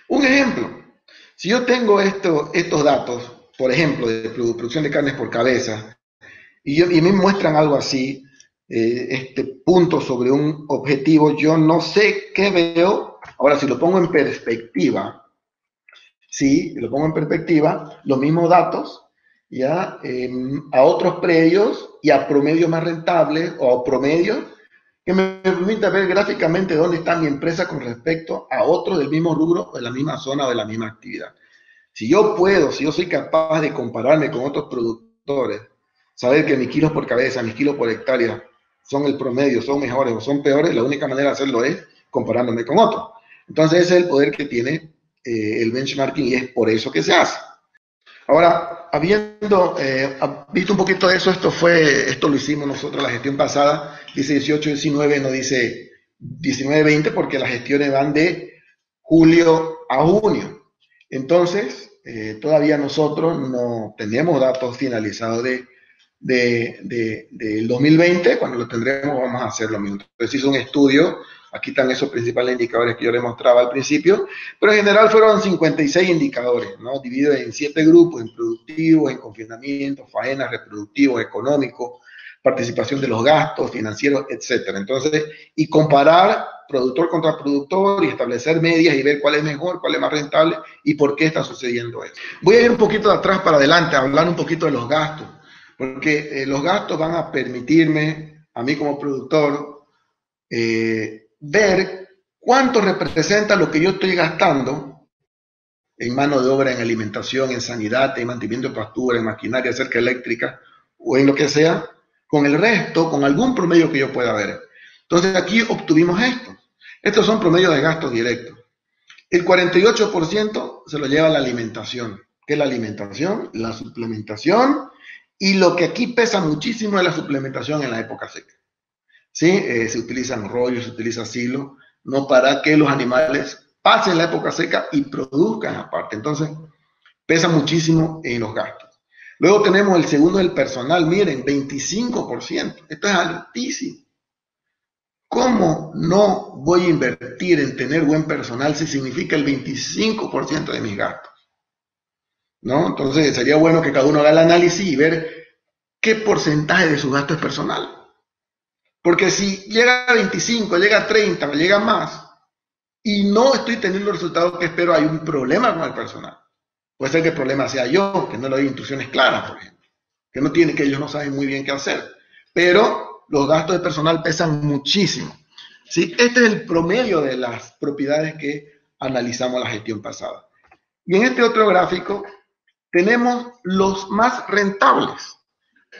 Un ejemplo, si yo tengo estos datos, por ejemplo, de producción de carnes por cabeza, y me muestran algo así, este punto sobre un objetivo, yo no sé qué veo. Ahora, si lo pongo en perspectiva, los mismos datos, ya a otros predios y a promedios más rentables o a promedios que me permita ver gráficamente dónde está mi empresa con respecto a otros del mismo rubro, o de la misma zona o de la misma actividad. Si yo soy capaz de compararme con otros productores, saber que mis kilos por cabeza, mis kilos por hectárea son el promedio, son mejores o son peores, la única manera de hacerlo es comparándome con otros. Entonces ese es el poder que tiene el benchmarking y es por eso que se hace. Ahora, habiendo visto un poquito de eso, esto lo hicimos nosotros la gestión pasada, dice 18-19, no dice 19-20, porque las gestiones van de julio a junio. Entonces, todavía nosotros no tenemos datos finalizados del 2020, cuando lo tendremos vamos a hacer lo mismo. Entonces hizo un estudio, aquí están esos principales indicadores que yo les mostraba al principio, pero en general fueron 56 indicadores, ¿no? Divididos en 7 grupos, en productivo, en confinamiento, faena, reproductivo, económico, participación de los gastos, financieros, etcétera. Entonces, y comparar productor contra productor y establecer medias y ver cuál es mejor, cuál es más rentable y por qué está sucediendo eso. Voy a ir un poquito de atrás para adelante, a hablar un poquito de los gastos, porque los gastos van a permitirme, a mí como productor, ver cuánto representa lo que yo estoy gastando en mano de obra, en alimentación, en sanidad, en mantenimiento de pastura, en maquinaria, cerca eléctrica o en lo que sea, con el resto, con algún promedio que yo pueda ver. Entonces aquí obtuvimos esto. Estos son promedios de gastos directos. El 48% se lo lleva la alimentación. ¿Qué es la alimentación? La suplementación, y lo que aquí pesa muchísimo es la suplementación en la época seca. ¿Sí? Se utilizan rollos, se utiliza silo, no para que los animales pasen la época seca y produzcan aparte. Entonces, pesa muchísimo en los gastos. Luego tenemos el segundo del personal, miren, 25%. Esto es altísimo. ¿Cómo no voy a invertir en tener buen personal si significa el 25% de mis gastos? ¿No? Entonces sería bueno que cada uno haga el análisis y ver qué porcentaje de su gasto es personal. Porque si llega a 25, llega a 30, o llega más, y no estoy teniendo los resultados que espero, hay un problema con el personal. Puede ser que el problema sea yo, que no le doy instrucciones claras, por ejemplo, que ellos no saben muy bien qué hacer. Pero los gastos de personal pesan muchísimo. ¿Sí? Este es el promedio de las propiedades que analizamos la gestión pasada. Y en este otro gráfico tenemos los más rentables.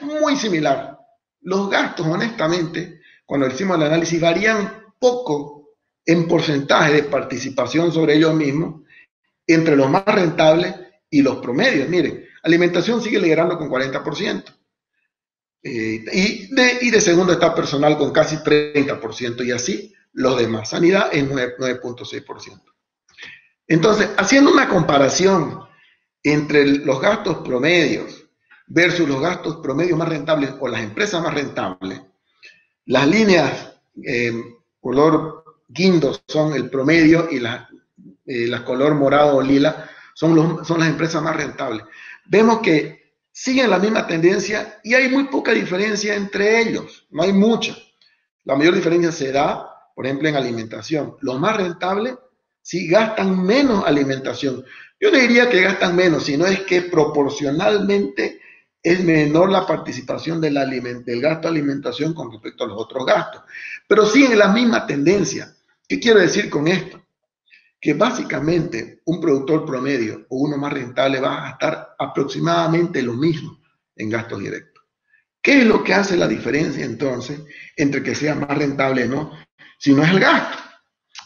Muy similar. Los gastos, honestamente, cuando hicimos el análisis, varían poco en porcentaje de participación sobre ellos mismos entre los más rentables y los promedios. Miren, alimentación sigue liderando con 40%. Y de segundo está personal con casi 30%, y así los demás. Sanidad es 9.6%. Entonces, haciendo una comparación entre los gastos promedios versus los gastos promedios más rentables o las empresas más rentables, las líneas color guindo son el promedio y las color morado o lila son las empresas más rentables. Vemos que siguen la misma tendencia y hay muy poca diferencia entre ellos, no hay mucha. La mayor diferencia se da, por ejemplo, en alimentación. Los más rentables sí gastan menos alimentación. Yo no diría que gastan menos, sino es que proporcionalmente es menor la participación del gasto de alimentación con respecto a los otros gastos. Pero siguen la misma tendencia. ¿Qué quiero decir con esto? Que básicamente un productor promedio o uno más rentable va a gastar aproximadamente lo mismo en gastos directos. ¿Qué es lo que hace la diferencia entonces entre que sea más rentable o no? Si no es el gasto.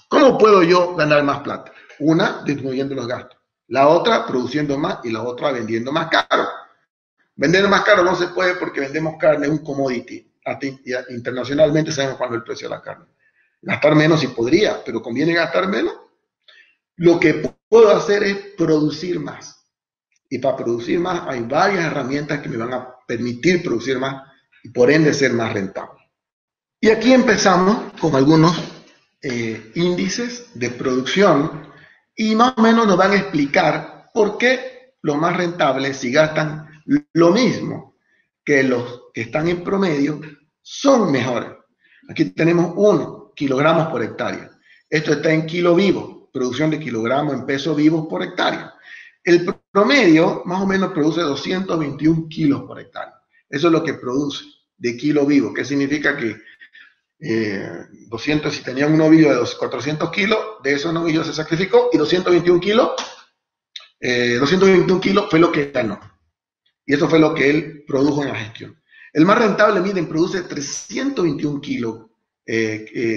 ¿Cómo puedo yo ganar más plata? Una, disminuyendo los gastos. La otra, produciendo más, y la otra, vendiendo más caro. Vender más caro no se puede porque vendemos carne, un commodity. Internacionalmente sabemos cuándo es el precio de la carne. Gastar menos sí podría, pero ¿conviene gastar menos? Lo que puedo hacer es producir más. Y para producir más hay varias herramientas que me van a permitir producir más y por ende ser más rentable. Y aquí empezamos con algunos índices de producción y más o menos nos van a explicar por qué los más rentables, si gastan lo mismo que los que están en promedio, son mejores. Aquí tenemos 1 kilogramos por hectárea. Esto está en kilo vivo, producción de kilogramos en peso vivos por hectárea. El promedio más o menos produce 221 kilos por hectárea. Eso es lo que produce de kilo vivo. ¿Qué significa? Que 200, si tenía un novillo de 400 kilos, de esos novillos se sacrificó y 221 kilos fue lo que ganó. Y eso fue lo que él produjo en la gestión. El más rentable, miren, produce 321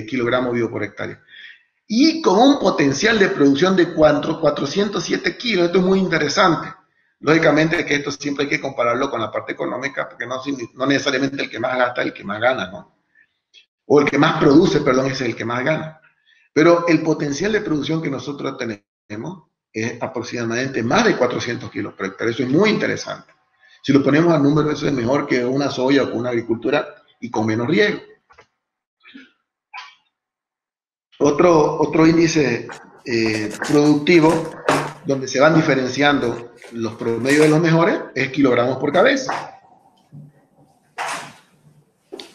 kilogramos vivo por hectárea. Y con un potencial de producción de 407 kilos. Esto es muy interesante. Lógicamente que esto siempre hay que compararlo con la parte económica, porque no necesariamente el que más gasta es el que más gana, ¿no? O el que más produce, perdón, es el que más gana. Pero el potencial de producción que nosotros tenemos es aproximadamente más de 400 kilos por hectárea. Eso es muy interesante. Si lo ponemos al número, eso es mejor que una soya o con una agricultura y con menos riego. Otro índice productivo donde se van diferenciando los promedios de los mejores es kilogramos por cabeza.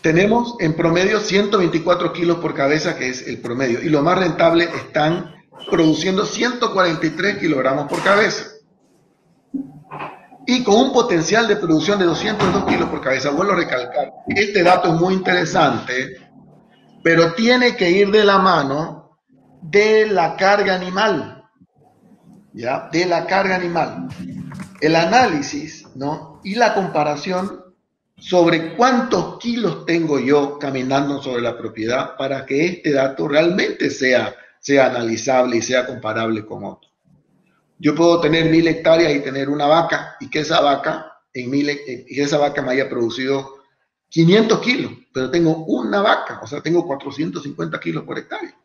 Tenemos en promedio 124 kilos por cabeza, que es el promedio, y los más rentables están produciendo 143 kilogramos por cabeza. Y con un potencial de producción de 202 kilos por cabeza. Vuelvo a recalcar, este dato es muy interesante, pero tiene que ir de la mano de la carga animal, ¿ya? De la carga animal. El análisis, ¿no? Y la comparación sobre cuántos kilos tengo yo caminando sobre la propiedad para que este dato realmente sea analizable y sea comparable con otros. Yo puedo tener 1000 hectáreas y tener una vaca y que esa vaca me haya producido 500 kilos, pero tengo una vaca, o sea, tengo 450 kilos por hectárea,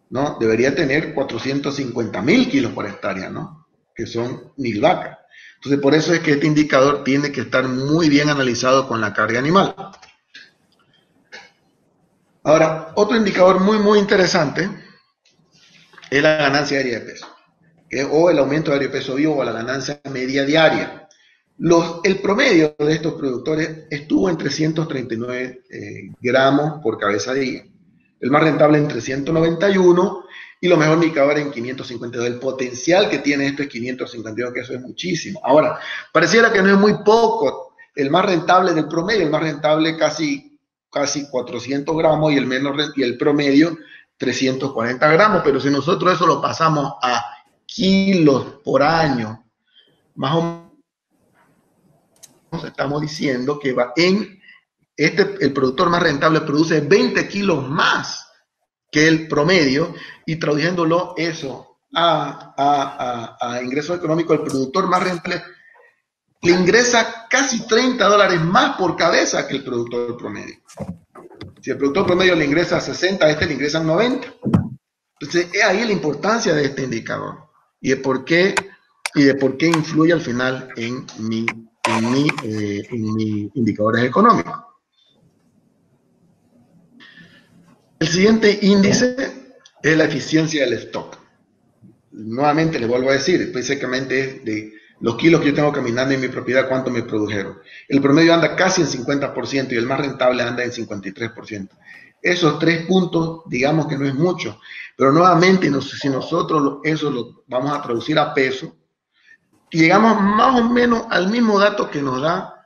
¿no? Debería tener 450.000 kilos por hectárea, ¿no? Que son 1000 vacas. Entonces, por eso es que este indicador tiene que estar muy bien analizado con la carga animal. Ahora, otro indicador muy interesante es la ganancia diaria de peso, o el aumento diario de peso vivo o la ganancia media diaria. El promedio de estos productores estuvo en 339 gramos por cabeza día. El más rentable en 391 y lo mejor indicador en 552. El potencial que tiene esto es 552, que eso es muchísimo. Ahora, pareciera que no es muy poco. El más rentable del promedio, el más rentable casi 400 gramos y el promedio 340 gramos. Pero si nosotros eso lo pasamos a kilos por año, más o menos estamos diciendo que el productor más rentable produce 20 kilos más que el promedio, y traduciéndolo eso a ingreso económico, el productor más rentable le ingresa casi $30 más por cabeza que el productor promedio. Si el productor promedio le ingresa 60, a este le ingresan 90. Entonces, es ahí la importancia de este indicador y de por qué influye al final en mis indicadores económicos. El siguiente índice es la eficiencia del stock. Nuevamente le vuelvo a decir, básicamente es de los kilos que yo tengo caminando en mi propiedad, cuánto me produjeron. El promedio anda casi en 50% y el más rentable anda en 53%. Esos 3 puntos, digamos que no es mucho, pero nuevamente si nosotros eso lo vamos a traducir a peso, llegamos más o menos al mismo dato que nos da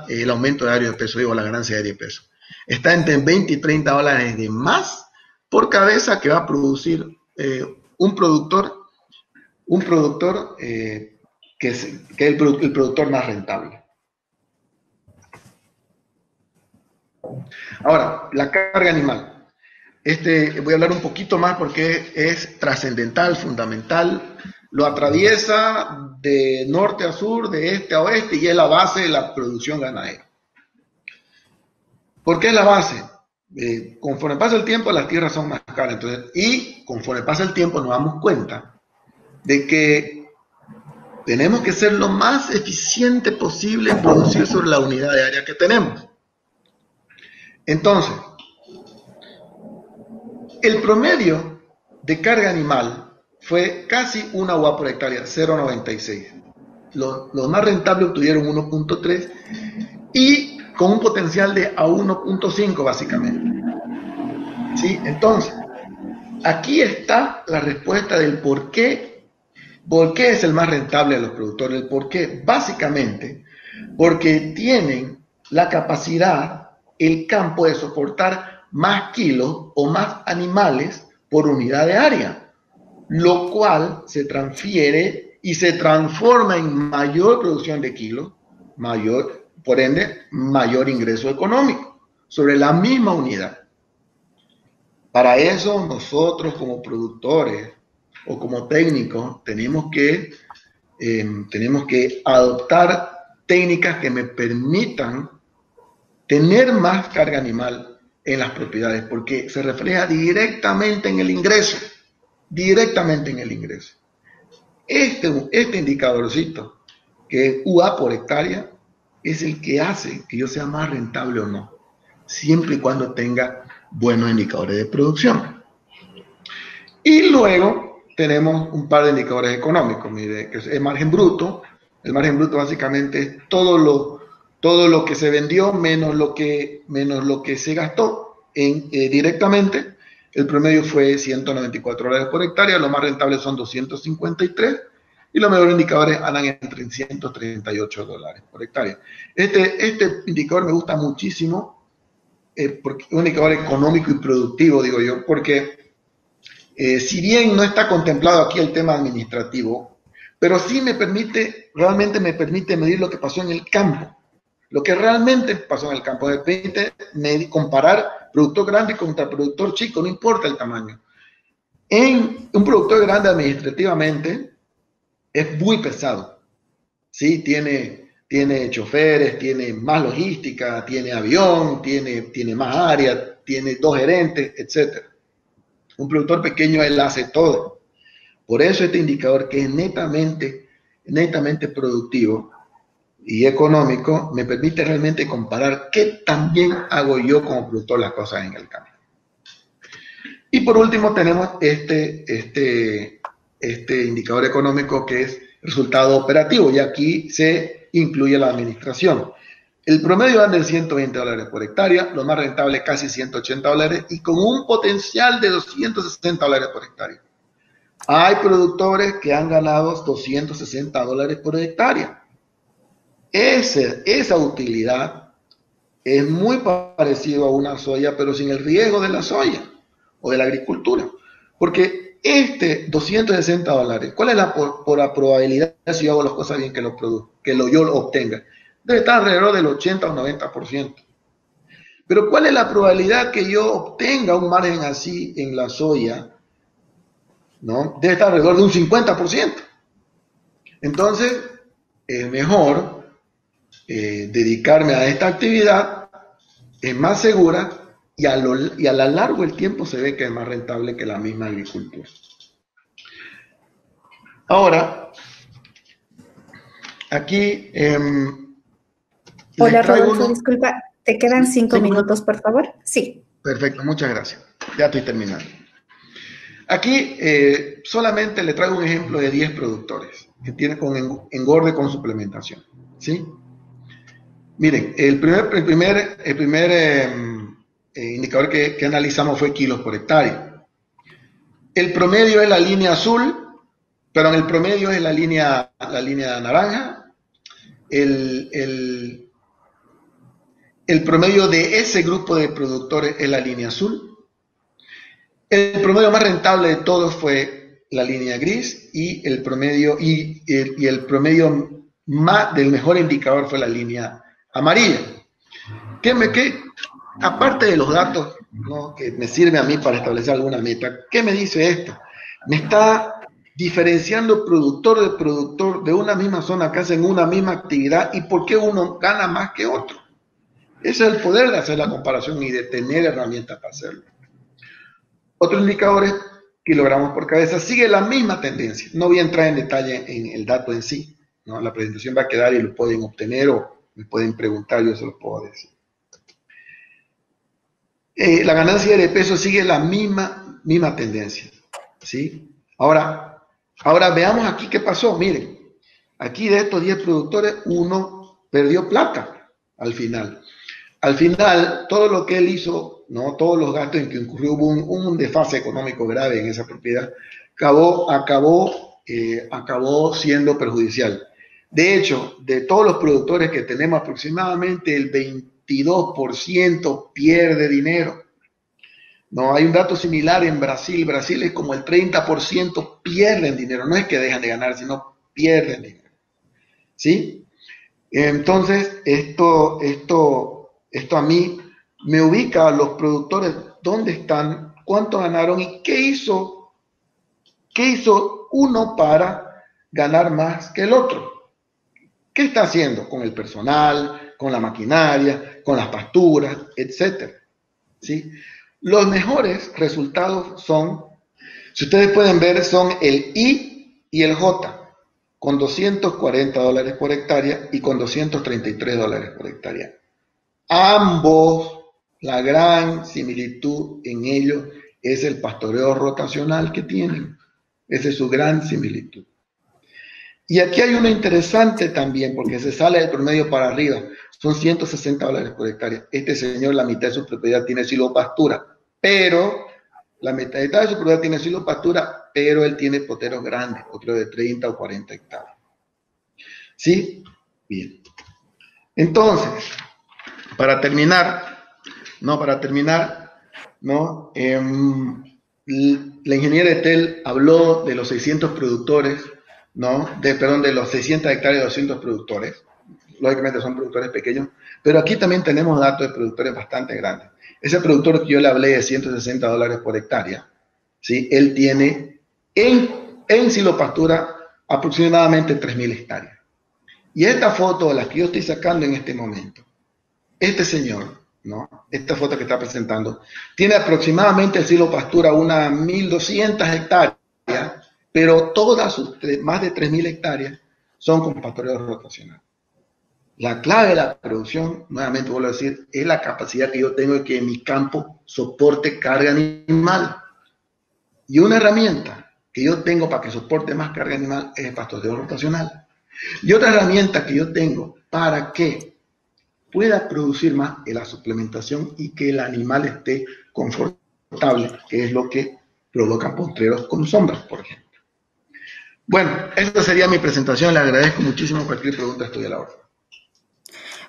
el aumento diario de peso, digo, la ganancia diaria de peso. Está entre 20 y 30 dólares de más por cabeza que va a producir un productor que es el productor más rentable. Ahora, la carga animal. Voy a hablar un poquito más porque es trascendental, fundamental. Lo atraviesa de norte a sur, de este a oeste, y es la base de la producción ganadera. ¿Por qué es la base? Conforme pasa el tiempo, las tierras son más caras. Y conforme pasa el tiempo, nos damos cuenta de que tenemos que ser lo más eficiente posible en producir sobre la unidad de área que tenemos. Entonces, el promedio de carga animal fue casi 1 UA por hectárea, 0.96. Los más rentables obtuvieron 1.3 y con un potencial de a 1.5 básicamente. ¿Sí? Entonces, aquí está la respuesta del por qué es el más rentable de los productores. El por qué, básicamente, porque tienen la capacidad, el campo, de soportar más kilos o más animales por unidad de área, lo cual se transfiere y se transforma en mayor producción de kilos, por ende, mayor ingreso económico sobre la misma unidad. Para eso nosotros como productores o como técnicos tenemos que adoptar técnicas que me permitan tener más carga animal en las propiedades, porque se refleja directamente en el ingreso, Este indicadorcito que UA por hectárea es el que hace que yo sea más rentable o no, siempre y cuando tenga buenos indicadores de producción. Y luego tenemos un par de indicadores económicos, mire, que es el margen bruto. El margen bruto básicamente es todo lo que se vendió menos lo que se gastó directamente. El promedio fue $194 por hectárea, los más rentables son 253 y los mejores indicadores andan entre $138 por hectárea. Este indicador me gusta muchísimo, porque es un indicador económico y productivo, digo yo, porque si bien no está contemplado aquí el tema administrativo, pero sí realmente me permite medir lo que pasó en el campo. Lo que realmente pasó en el campo, me permite comparar productor grande contra productor chico, no importa el tamaño. En un productor grande administrativamente es muy pesado, ¿sí? Tiene choferes, tiene más logística, tiene avión, tiene más área, tiene 2 gerentes, etc. Un productor pequeño, él hace todo. Por eso este indicador, que es netamente productivo y económico, me permite realmente comparar qué tan bien hago yo como productor las cosas en el campo. Y por último tenemos este indicador económico, que es resultado operativo, y aquí se incluye la administración. El promedio anda en $120 por hectárea, lo más rentable casi $180 y con un potencial de $260 por hectárea. Hay productores que han ganado $260 por hectárea. Esa utilidad es muy parecido a una soya, pero sin el riesgo de la soya o de la agricultura. Porque $260, ¿cuál es la probabilidad, si yo hago las cosas bien, que yo lo obtenga? Debe estar alrededor del 80 o 90%. Pero ¿cuál es la probabilidad que yo obtenga un margen así en la soya? ¿No? Debe estar alrededor de un 50%. Entonces, es mejor dedicarme a esta actividad, es más segura y a la largo el tiempo se ve que es más rentable que la misma agricultura. Ahora, aquí... Hola Rodolfo, disculpa, ¿te quedan 5 minutos, por favor? Sí. Perfecto, muchas gracias. Ya estoy terminando. Aquí solamente le traigo un ejemplo de 10 productores que tienen con engorde con suplementación, ¿sí? Miren, el primer indicador que analizamos fue kilos por hectárea. El promedio es la línea azul, pero en el promedio es la línea naranja. El promedio de ese grupo de productores es la línea azul. El promedio más rentable de todos fue la línea gris y el promedio más del mejor indicador fue la línea amarilla. Aparte de los datos, ¿no?, que me sirve a mí para establecer alguna meta, ¿qué me dice esto? Me está diferenciando productor de productor de una misma zona que hacen una misma actividad y por qué uno gana más que otro. Ese es el poder de hacer la comparación y de tener herramientas para hacerlo. Otros indicadores, kilogramos por cabeza, sigue la misma tendencia. No voy a entrar en detalle en el dato en sí, ¿no? La presentación va a quedar y lo pueden obtener o me pueden preguntar, yo se los puedo decir. La ganancia de peso sigue la misma tendencia, ¿sí? Ahora veamos aquí qué pasó. Miren, aquí de estos 10 productores, uno perdió plata al final. Al final, todo lo que él hizo, ¿no?, todos los gastos en que incurrió, hubo un desfase económico grave en esa propiedad, acabó siendo perjudicial. De hecho, de todos los productores que tenemos, aproximadamente el 22% pierde dinero. No, hay un dato similar en Brasil. Brasil es como el 30% pierden dinero. No es que dejan de ganar, sino pierden dinero. ¿Sí? Entonces, esto a mí me ubica a los productores dónde están, cuánto ganaron y qué hizo uno para ganar más que el otro. ¿Qué está haciendo con el personal, con la maquinaria, con las pasturas, etcétera? ¿Sí? Los mejores resultados son, si ustedes pueden ver, son el I y el J. con $240 por hectárea y con $233 por hectárea. Ambos, la gran similitud en ellos es el pastoreo rotacional que tienen. Esa es su gran similitud. Y aquí hay uno interesante también, porque se sale del promedio para arriba. Son $160 por hectárea. Este señor, la mitad de su propiedad tiene silvopastura, pero la mitad de su propiedad tiene silvopastura, pero él tiene poteros grandes, poteros de 30 o 40 hectáreas. ¿Sí? Bien. Entonces, para terminar, la ingeniera Etel habló de los 600 productores, de los 600 hectáreas de 200 productores. Lógicamente son productores pequeños, pero aquí también tenemos datos de productores bastante grandes. Ese productor que yo le hablé de $160 por hectárea, ¿sí? Él tiene en silvopastura aproximadamente 3.000 hectáreas. Y esta foto, la que yo estoy sacando en este momento, este señor, esta foto que está presentando, tiene aproximadamente en silvopastura unas 1.200 hectáreas, pero todas sus más de 3.000 hectáreas son con pastoreo rotacional. La clave de la producción, nuevamente vuelvo a decir, es la capacidad que yo tengo de que mi campo soporte carga animal. Y una herramienta que yo tengo para que soporte más carga animal es el pastoreo rotacional. Y otra herramienta que yo tengo para que pueda producir más es la suplementación y que el animal esté confortable, que es lo que provocan potreros con sombras, por ejemplo. Bueno, esta sería mi presentación. Le agradezco muchísimo. Cualquier pregunta estoy a la orden.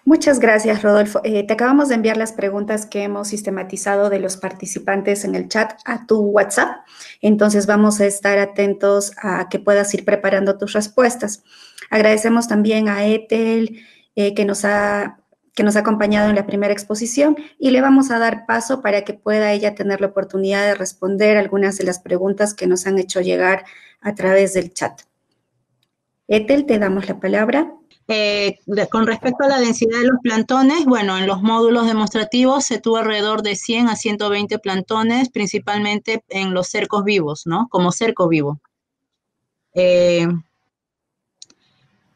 Muchas gracias, Rodolfo. Te acabamos de enviar las preguntas que hemos sistematizado de los participantes en el chat a tu WhatsApp. Entonces vamos a estar atentos a que puedas ir preparando tus respuestas. Agradecemos también a Etel que nos ha acompañado en la primera exposición y le vamos a dar paso para que pueda ella tener la oportunidad de responder algunas de las preguntas que nos han hecho llegar a través del chat. Etel, te damos la palabra. Con respecto a la densidad de los plantones, bueno, en los módulos demostrativos se tuvo alrededor de 100 a 120 plantones, principalmente en los cercos vivos, ¿no? Como cerco vivo.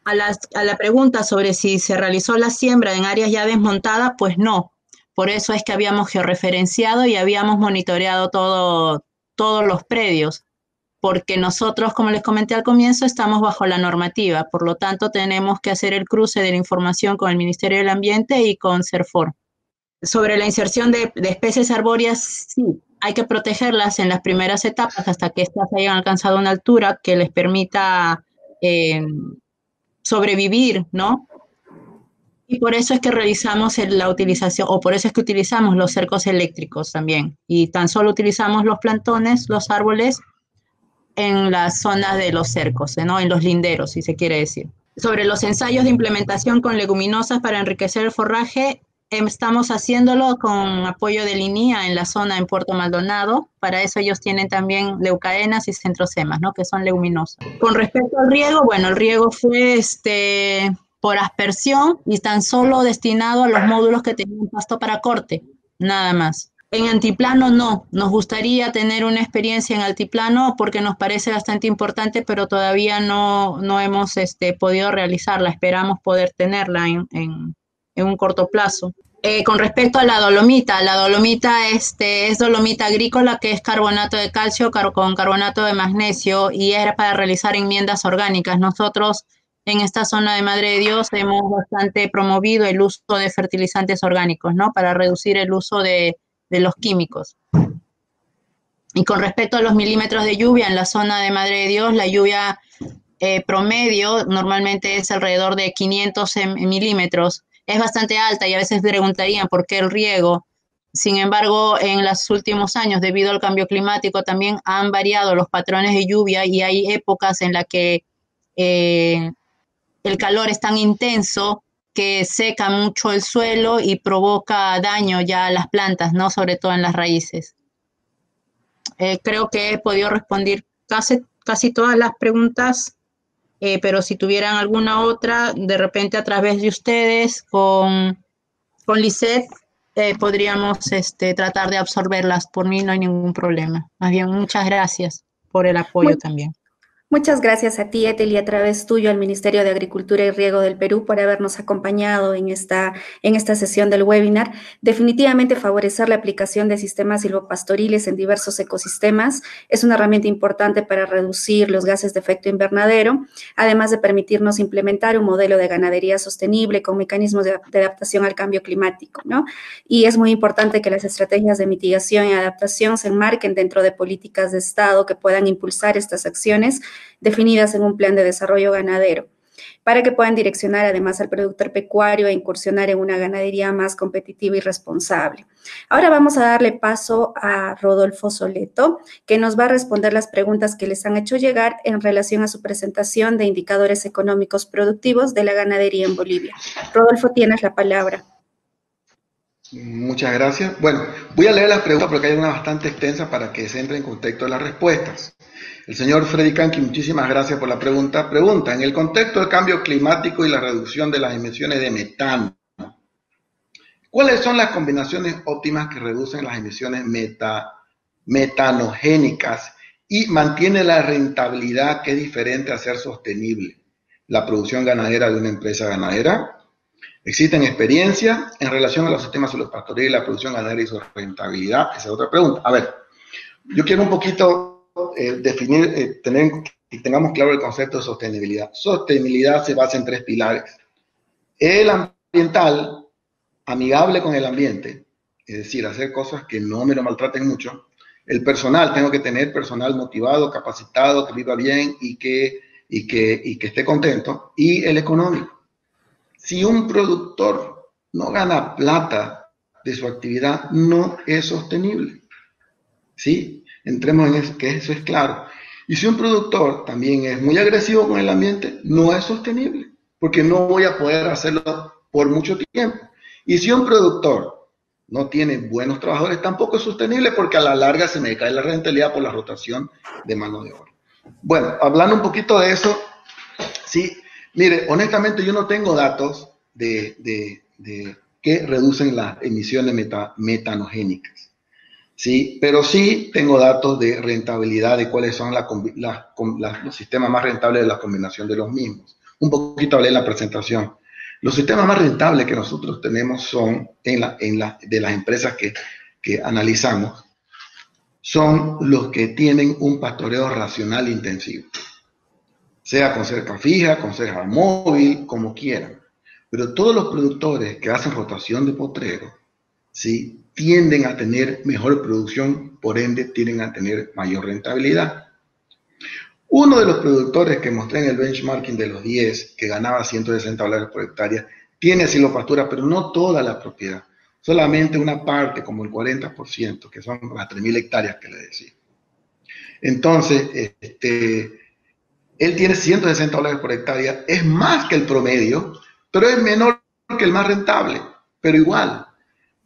A la pregunta sobre si se realizó la siembra en áreas ya desmontadas, pues no. Por eso es que habíamos georreferenciado y habíamos monitoreado todos los predios, porque nosotros, como les comenté al comienzo, estamos bajo la normativa, por lo tanto tenemos que hacer el cruce de la información con el Ministerio del Ambiente y con CERFOR. Sobre la inserción de especies arbóreas, sí, hay que protegerlas en las primeras etapas hasta que éstas hayan alcanzado una altura que les permita sobrevivir, ¿no? Y por eso es que realizamos la utilización, o por eso es que utilizamos los cercos eléctricos también, y tan solo utilizamos los plantones, los árboles, en las zonas de los cercos, ¿no? En los linderos, si se quiere decir. Sobre los ensayos de implementación con leguminosas para enriquecer el forraje, estamos haciéndolo con apoyo del INIA en la zona en Puerto Maldonado. Para eso ellos tienen también leucaenas y centrosemas, ¿no? Que son leguminosas. Con respecto al riego, bueno, el riego fue por aspersión y tan solo destinado a los módulos que tenían pasto para corte, nada más. En altiplano no, nos gustaría tener una experiencia en altiplano porque nos parece bastante importante, pero todavía no hemos podido realizarla, esperamos poder tenerla en un corto plazo. Con respecto a la dolomita es dolomita agrícola, que es carbonato de calcio con carbonato de magnesio y era para realizar enmiendas orgánicas. Nosotros en esta zona de Madre de Dios hemos bastante promovido el uso de fertilizantes orgánicos, ¿no? Para reducir el uso de los químicos. Y con respecto a los milímetros de lluvia en la zona de Madre de Dios, la lluvia promedio normalmente es alrededor de 500 milímetros. Es bastante alta y a veces preguntarían por qué el riego. Sin embargo, en los últimos años, debido al cambio climático, también han variado los patrones de lluvia y hay épocas en las que el calor es tan intenso que seca mucho el suelo y provoca daño ya a las plantas, ¿no? Sobre todo en las raíces. Creo que he podido responder casi todas las preguntas, pero si tuvieran alguna otra, de repente a través de ustedes, con Lisette, podríamos tratar de absorberlas. Por mí no hay ningún problema. Más bien, muchas gracias por el apoyo también. Muchas gracias a ti, Ethel, y a través tuyo al Ministerio de Agricultura y Riego del Perú por habernos acompañado en esta sesión del webinar. Definitivamente favorecer la aplicación de sistemas silvopastoriles en diversos ecosistemas es una herramienta importante para reducir los gases de efecto invernadero, además de permitirnos implementar un modelo de ganadería sostenible con mecanismos de adaptación al cambio climático, ¿no? Y es muy importante que las estrategias de mitigación y adaptación se enmarquen dentro de políticas de Estado que puedan impulsar estas acciones definidas en un plan de desarrollo ganadero, para que puedan direccionar además al productor pecuario a incursionar en una ganadería más competitiva y responsable. Ahora vamos a darle paso a Rodolfo Soleto, que nos va a responder las preguntas que les han hecho llegar en relación a su presentación de indicadores económicos productivos de la ganadería en Bolivia. Rodolfo, tienes la palabra. Muchas gracias. Bueno, voy a leer las preguntas porque hay una bastante extensa para que se entre en contexto de las respuestas. El señor Freddy Kanki, muchísimas gracias por la pregunta. Pregunta, en el contexto del cambio climático y la reducción de las emisiones de metano, ¿cuáles son las combinaciones óptimas que reducen las emisiones metanogénicas y mantienen la rentabilidad que es diferente a ser sostenible la producción ganadera de una empresa ganadera? ¿Existen experiencias en relación a los sistemas silvopastoriles, la producción ganadera y su rentabilidad? Esa es otra pregunta. A ver, yo quiero un poquito definir, que tengamos claro el concepto de sostenibilidad. Sostenibilidad se basa en 3 pilares. El ambiental, amigable con el ambiente, es decir, hacer cosas que no me lo maltraten mucho. El personal, tengo que tener personal motivado, capacitado, que viva bien y que esté contento. Y el económico. Si un productor no gana plata de su actividad, no es sostenible. ¿Sí? Entremos en eso, que eso es claro. Y si un productor también es muy agresivo con el ambiente, no es sostenible, porque no voy a poder hacerlo por mucho tiempo. Y si un productor no tiene buenos trabajadores, tampoco es sostenible, porque a la larga se me cae la rentabilidad por la rotación de mano de obra. Bueno, hablando un poquito de eso, sí, mire, honestamente yo no tengo datos de que reducen las emisiones metanogénicas. Sí, pero sí tengo datos de rentabilidad, de cuáles son los sistemas más rentables de la combinación de los mismos. Un poquito hablé en la presentación. Los sistemas más rentables que nosotros tenemos son, de las empresas que analizamos, son los que tienen un pastoreo racional intensivo. Sea con cerca fija, con cerca móvil, como quieran. Pero todos los productores que hacen rotación de potrero, ¿sí?, tienden a tener mejor producción, por ende tienden a tener mayor rentabilidad. Uno de los productores que mostré en el benchmarking de los 10, que ganaba $160 por hectárea, tiene silvopastura, pero no toda la propiedad, solamente una parte, como el 40%, que son las 3.000 hectáreas que le decía. Entonces, él tiene $160 por hectárea, es más que el promedio, pero es menor que el más rentable, pero igual.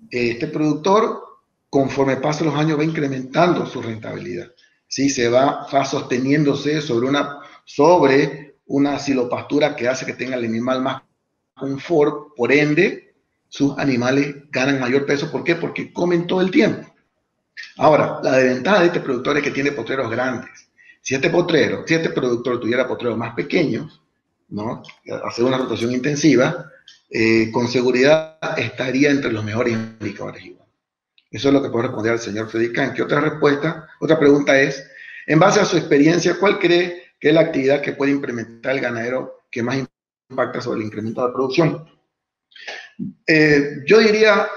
Este productor, conforme pasan los años, va incrementando su rentabilidad. ¿Sí? Se va sosteniéndose sobre una silvopastura que hace que tenga el animal más confort, por ende, sus animales ganan mayor peso. ¿Por qué? Porque comen todo el tiempo. Ahora, la desventaja de este productor es que tiene potreros grandes. Si este productor tuviera potreros más pequeños, ¿no?, hacer una rotación intensiva, con seguridad estaría entre los mejores indicadores igual. Eso es lo que puedo responder al señor Freddy Kanki. Otra pregunta es, en base a su experiencia, ¿cuál cree que es la actividad que puede implementar el ganadero que más impacta sobre el incremento de producción? Yo diría,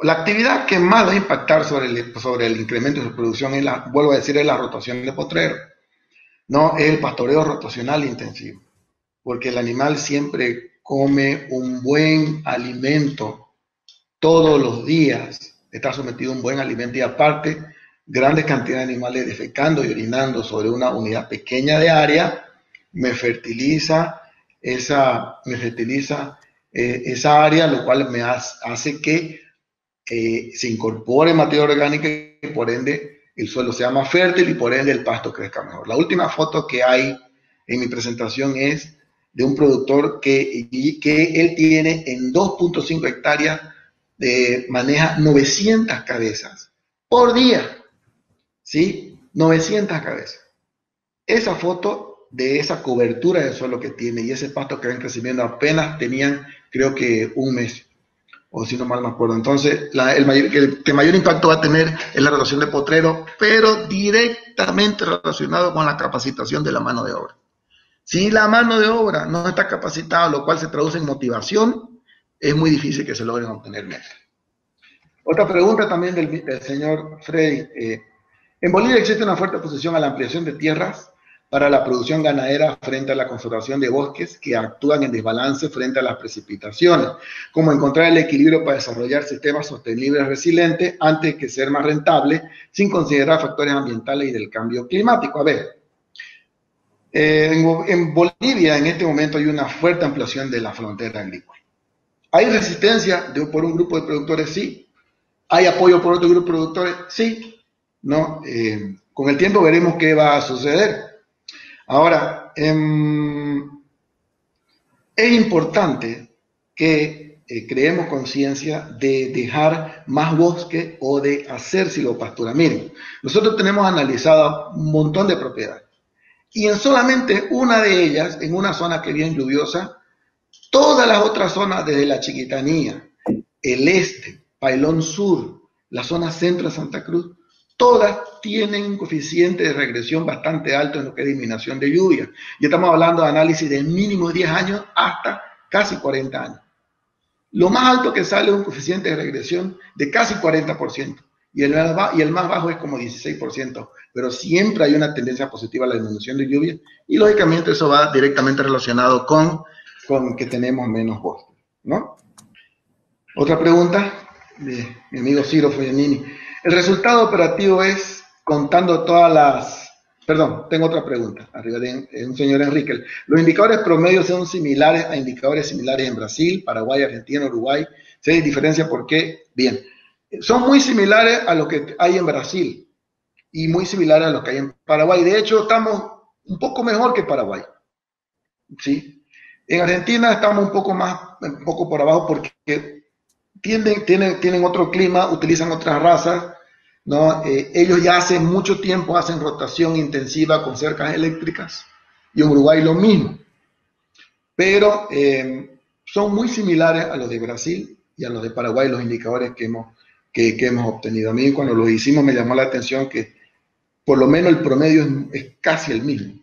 la actividad que más va a impactar sobre el incremento de su producción es vuelvo a decir, es la rotación de potrero. No, es el pastoreo rotacional intensivo, porque el animal siempre come un buen alimento todos los días, está sometido a un buen alimento y aparte grandes cantidades de animales defecando y orinando sobre una unidad pequeña de área, me fertiliza esa área, lo cual me hace que se incorpore materia orgánica y por ende el suelo sea más fértil y por ende el pasto crezca mejor. La última foto que hay en mi presentación es de un productor que él tiene en 2.5 hectáreas, maneja 900 cabezas por día, ¿sí? 900 cabezas. esa foto de esa cobertura de suelo que tiene y ese pasto que ven crecimiento apenas tenían, creo que un mes, o si no mal me acuerdo. Entonces, el que mayor impacto va a tener es la rotación de potrero, pero directamente relacionado con la capacitación de la mano de obra. Si la mano de obra no está capacitada, lo cual se traduce en motivación, es muy difícil que se logren obtener metas. Otra pregunta también del señor Freddy. En Bolivia existe una fuerte oposición a la ampliación de tierras para la producción ganadera frente a la conservación de bosques que actúan en desbalance frente a las precipitaciones, como encontrar el equilibrio para desarrollar sistemas sostenibles resilientes antes que ser más rentables, sin considerar factores ambientales y del cambio climático. A ver, en Bolivia en este momento hay una fuerte ampliación de la frontera agrícola. ¿Hay resistencia por un grupo de productores? Sí. ¿Hay apoyo por otro grupo de productores? Sí. ¿No? Con el tiempo veremos qué va a suceder. Ahora, es importante que creemos conciencia de dejar más bosque o de hacer silvopastura. Miren, nosotros tenemos analizado un montón de propiedades y en solamente una de ellas, en una zona que es bien lluviosa, todas las otras zonas, desde la Chiquitanía, el este, Pailón Sur, la zona centro de Santa Cruz, todas tienen un coeficiente de regresión bastante alto en lo que es disminución de lluvia. Y estamos hablando de análisis de mínimo 10 años hasta casi 40 años. Lo más alto que sale es un coeficiente de regresión de casi 40%. Y el más bajo es como 16%. Pero siempre hay una tendencia positiva a la disminución de lluvia. Y lógicamente eso va directamente relacionado con que tenemos menos bosque, ¿no? Otra pregunta de mi amigo Ciro Foglianini. El resultado operativo es contando todas las... Perdón, tengo otra pregunta, arriba de un señor Enrique. ¿Los indicadores promedios son similares a indicadores similares en Brasil, Paraguay, Argentina, Uruguay? ¿Se hay diferencia por qué? Bien, son muy similares a lo que hay en Brasil y muy similares a lo que hay en Paraguay. De hecho, estamos un poco mejor que Paraguay, ¿sí? En Argentina estamos un poco por abajo porque tienen otro clima, utilizan otras razas, ¿no? Ellos ya hace mucho tiempo hacen rotación intensiva con cercas eléctricas y en Uruguay lo mismo. Pero son muy similares a los de Brasil y a los de Paraguay los indicadores que hemos obtenido. A mí cuando los hicimos me llamó la atención que por lo menos el promedio es casi el mismo.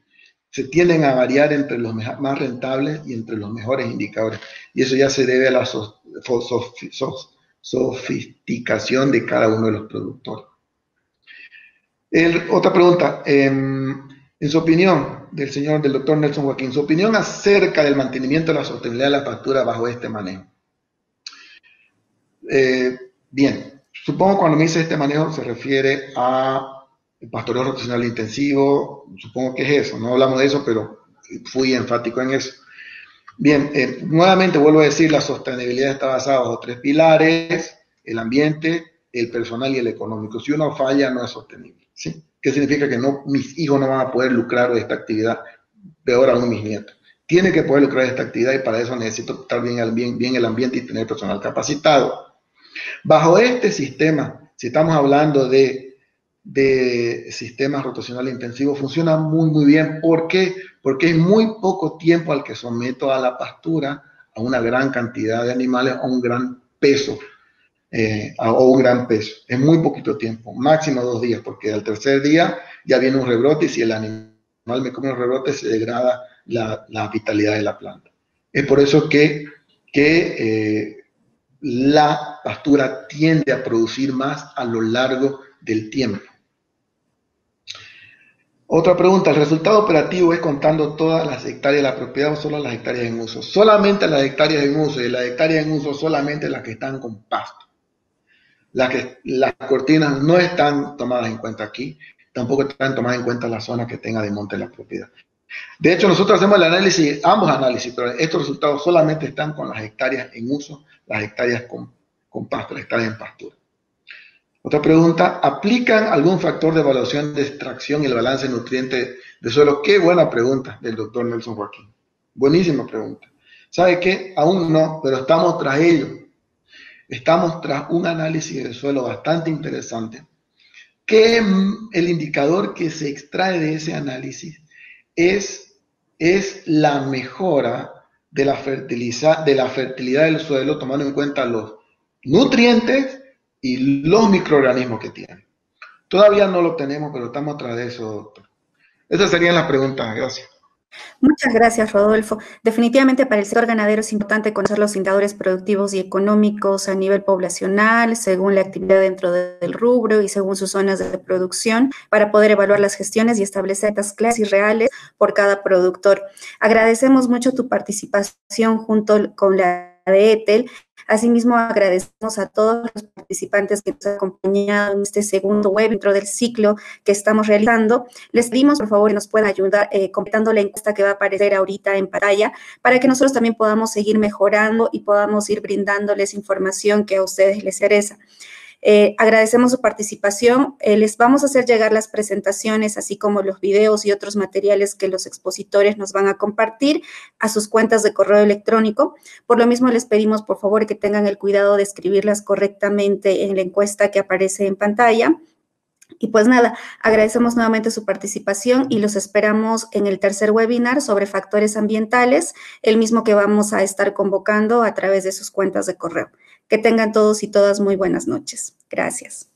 Se tienden a variar entre los más rentables y entre los mejores indicadores. Y eso ya se debe a la sofisticación de cada uno de los productores. Otra pregunta, en su opinión, del doctor Nelson Joaquín, su opinión acerca del mantenimiento de la sostenibilidad de la pastura bajo este manejo. Bien, supongo cuando me dice este manejo se refiere a el pastoreo rotacional intensivo, supongo que es eso, no hablamos de eso, pero fui enfático en eso. Bien, nuevamente vuelvo a decir, la sostenibilidad está basada bajo 3 pilares: el ambiente, el personal y el económico. Si uno falla, no es sostenible, ¿sí? ¿Qué significa? Que mis hijos no van a poder lucrar de esta actividad, peor aún mis nietos. Tienen que poder lucrar de esta actividad y para eso necesito estar bien el ambiente y tener personal capacitado. Bajo este sistema, si estamos hablando de sistemas rotacionales intensivos, funciona muy, muy bien. ¿Por qué? Porque es muy poco tiempo al que someto a la pastura a una gran cantidad de animales, a un gran peso, Es muy poquito tiempo, máximo 2 días, porque al tercer día ya viene un rebrote y si el animal me come un rebrote se degrada la vitalidad de la planta. Es por eso que la pastura tiende a producir más a lo largo del tiempo. Otra pregunta, ¿el resultado operativo es contando todas las hectáreas de la propiedad o solo las hectáreas en uso? Solamente las hectáreas en uso, y las hectáreas en uso solamente las que están con pasto. Las cortinas no están tomadas en cuenta aquí, tampoco están tomadas en cuenta la zona que tenga de monte la propiedad. De hecho, nosotros hacemos el análisis, ambos análisis, pero estos resultados solamente están con las hectáreas en uso, las hectáreas con pasto, las hectáreas en pastura. Otra pregunta, ¿aplican algún factor de evaluación de extracción y el balance de nutrientes de suelo? Qué buena pregunta del doctor Nelson Joaquín. Buenísima pregunta. ¿Sabe qué? Aún no, pero estamos tras ello. Estamos tras un análisis del suelo bastante interesante, que el indicador que se extrae de ese análisis es la mejora de la fertilidad del suelo, tomando en cuenta los nutrientes y los microorganismos que tiene. Todavía no lo tenemos, pero estamos atrás de eso, doctor. Esas serían las preguntas. Gracias. Muchas gracias, Rodolfo. Definitivamente para el sector ganadero es importante conocer los indicadores productivos y económicos a nivel poblacional, según la actividad dentro del rubro y según sus zonas de producción, para poder evaluar las gestiones y establecer metas claras y reales por cada productor. Agradecemos mucho tu participación junto con la de ETEL. Asimismo, agradecemos a todos los participantes que nos han acompañado en este segundo web dentro del ciclo que estamos realizando. Les pedimos, por favor, que nos puedan ayudar completando la encuesta que va a aparecer ahorita en pantalla para que nosotros también podamos seguir mejorando y podamos ir brindándoles información que a ustedes les interesa. Agradecemos su participación. Les vamos a hacer llegar las presentaciones, así como los videos y otros materiales que los expositores nos van a compartir a sus cuentas de correo electrónico. Por lo mismo, les pedimos, por favor, que tengan el cuidado de escribirlas correctamente en la encuesta que aparece en pantalla. Y pues nada, agradecemos nuevamente su participación y los esperamos en el tercer webinar sobre factores ambientales, el mismo que vamos a estar convocando a través de sus cuentas de correo. Que tengan todos y todas muy buenas noches. Gracias.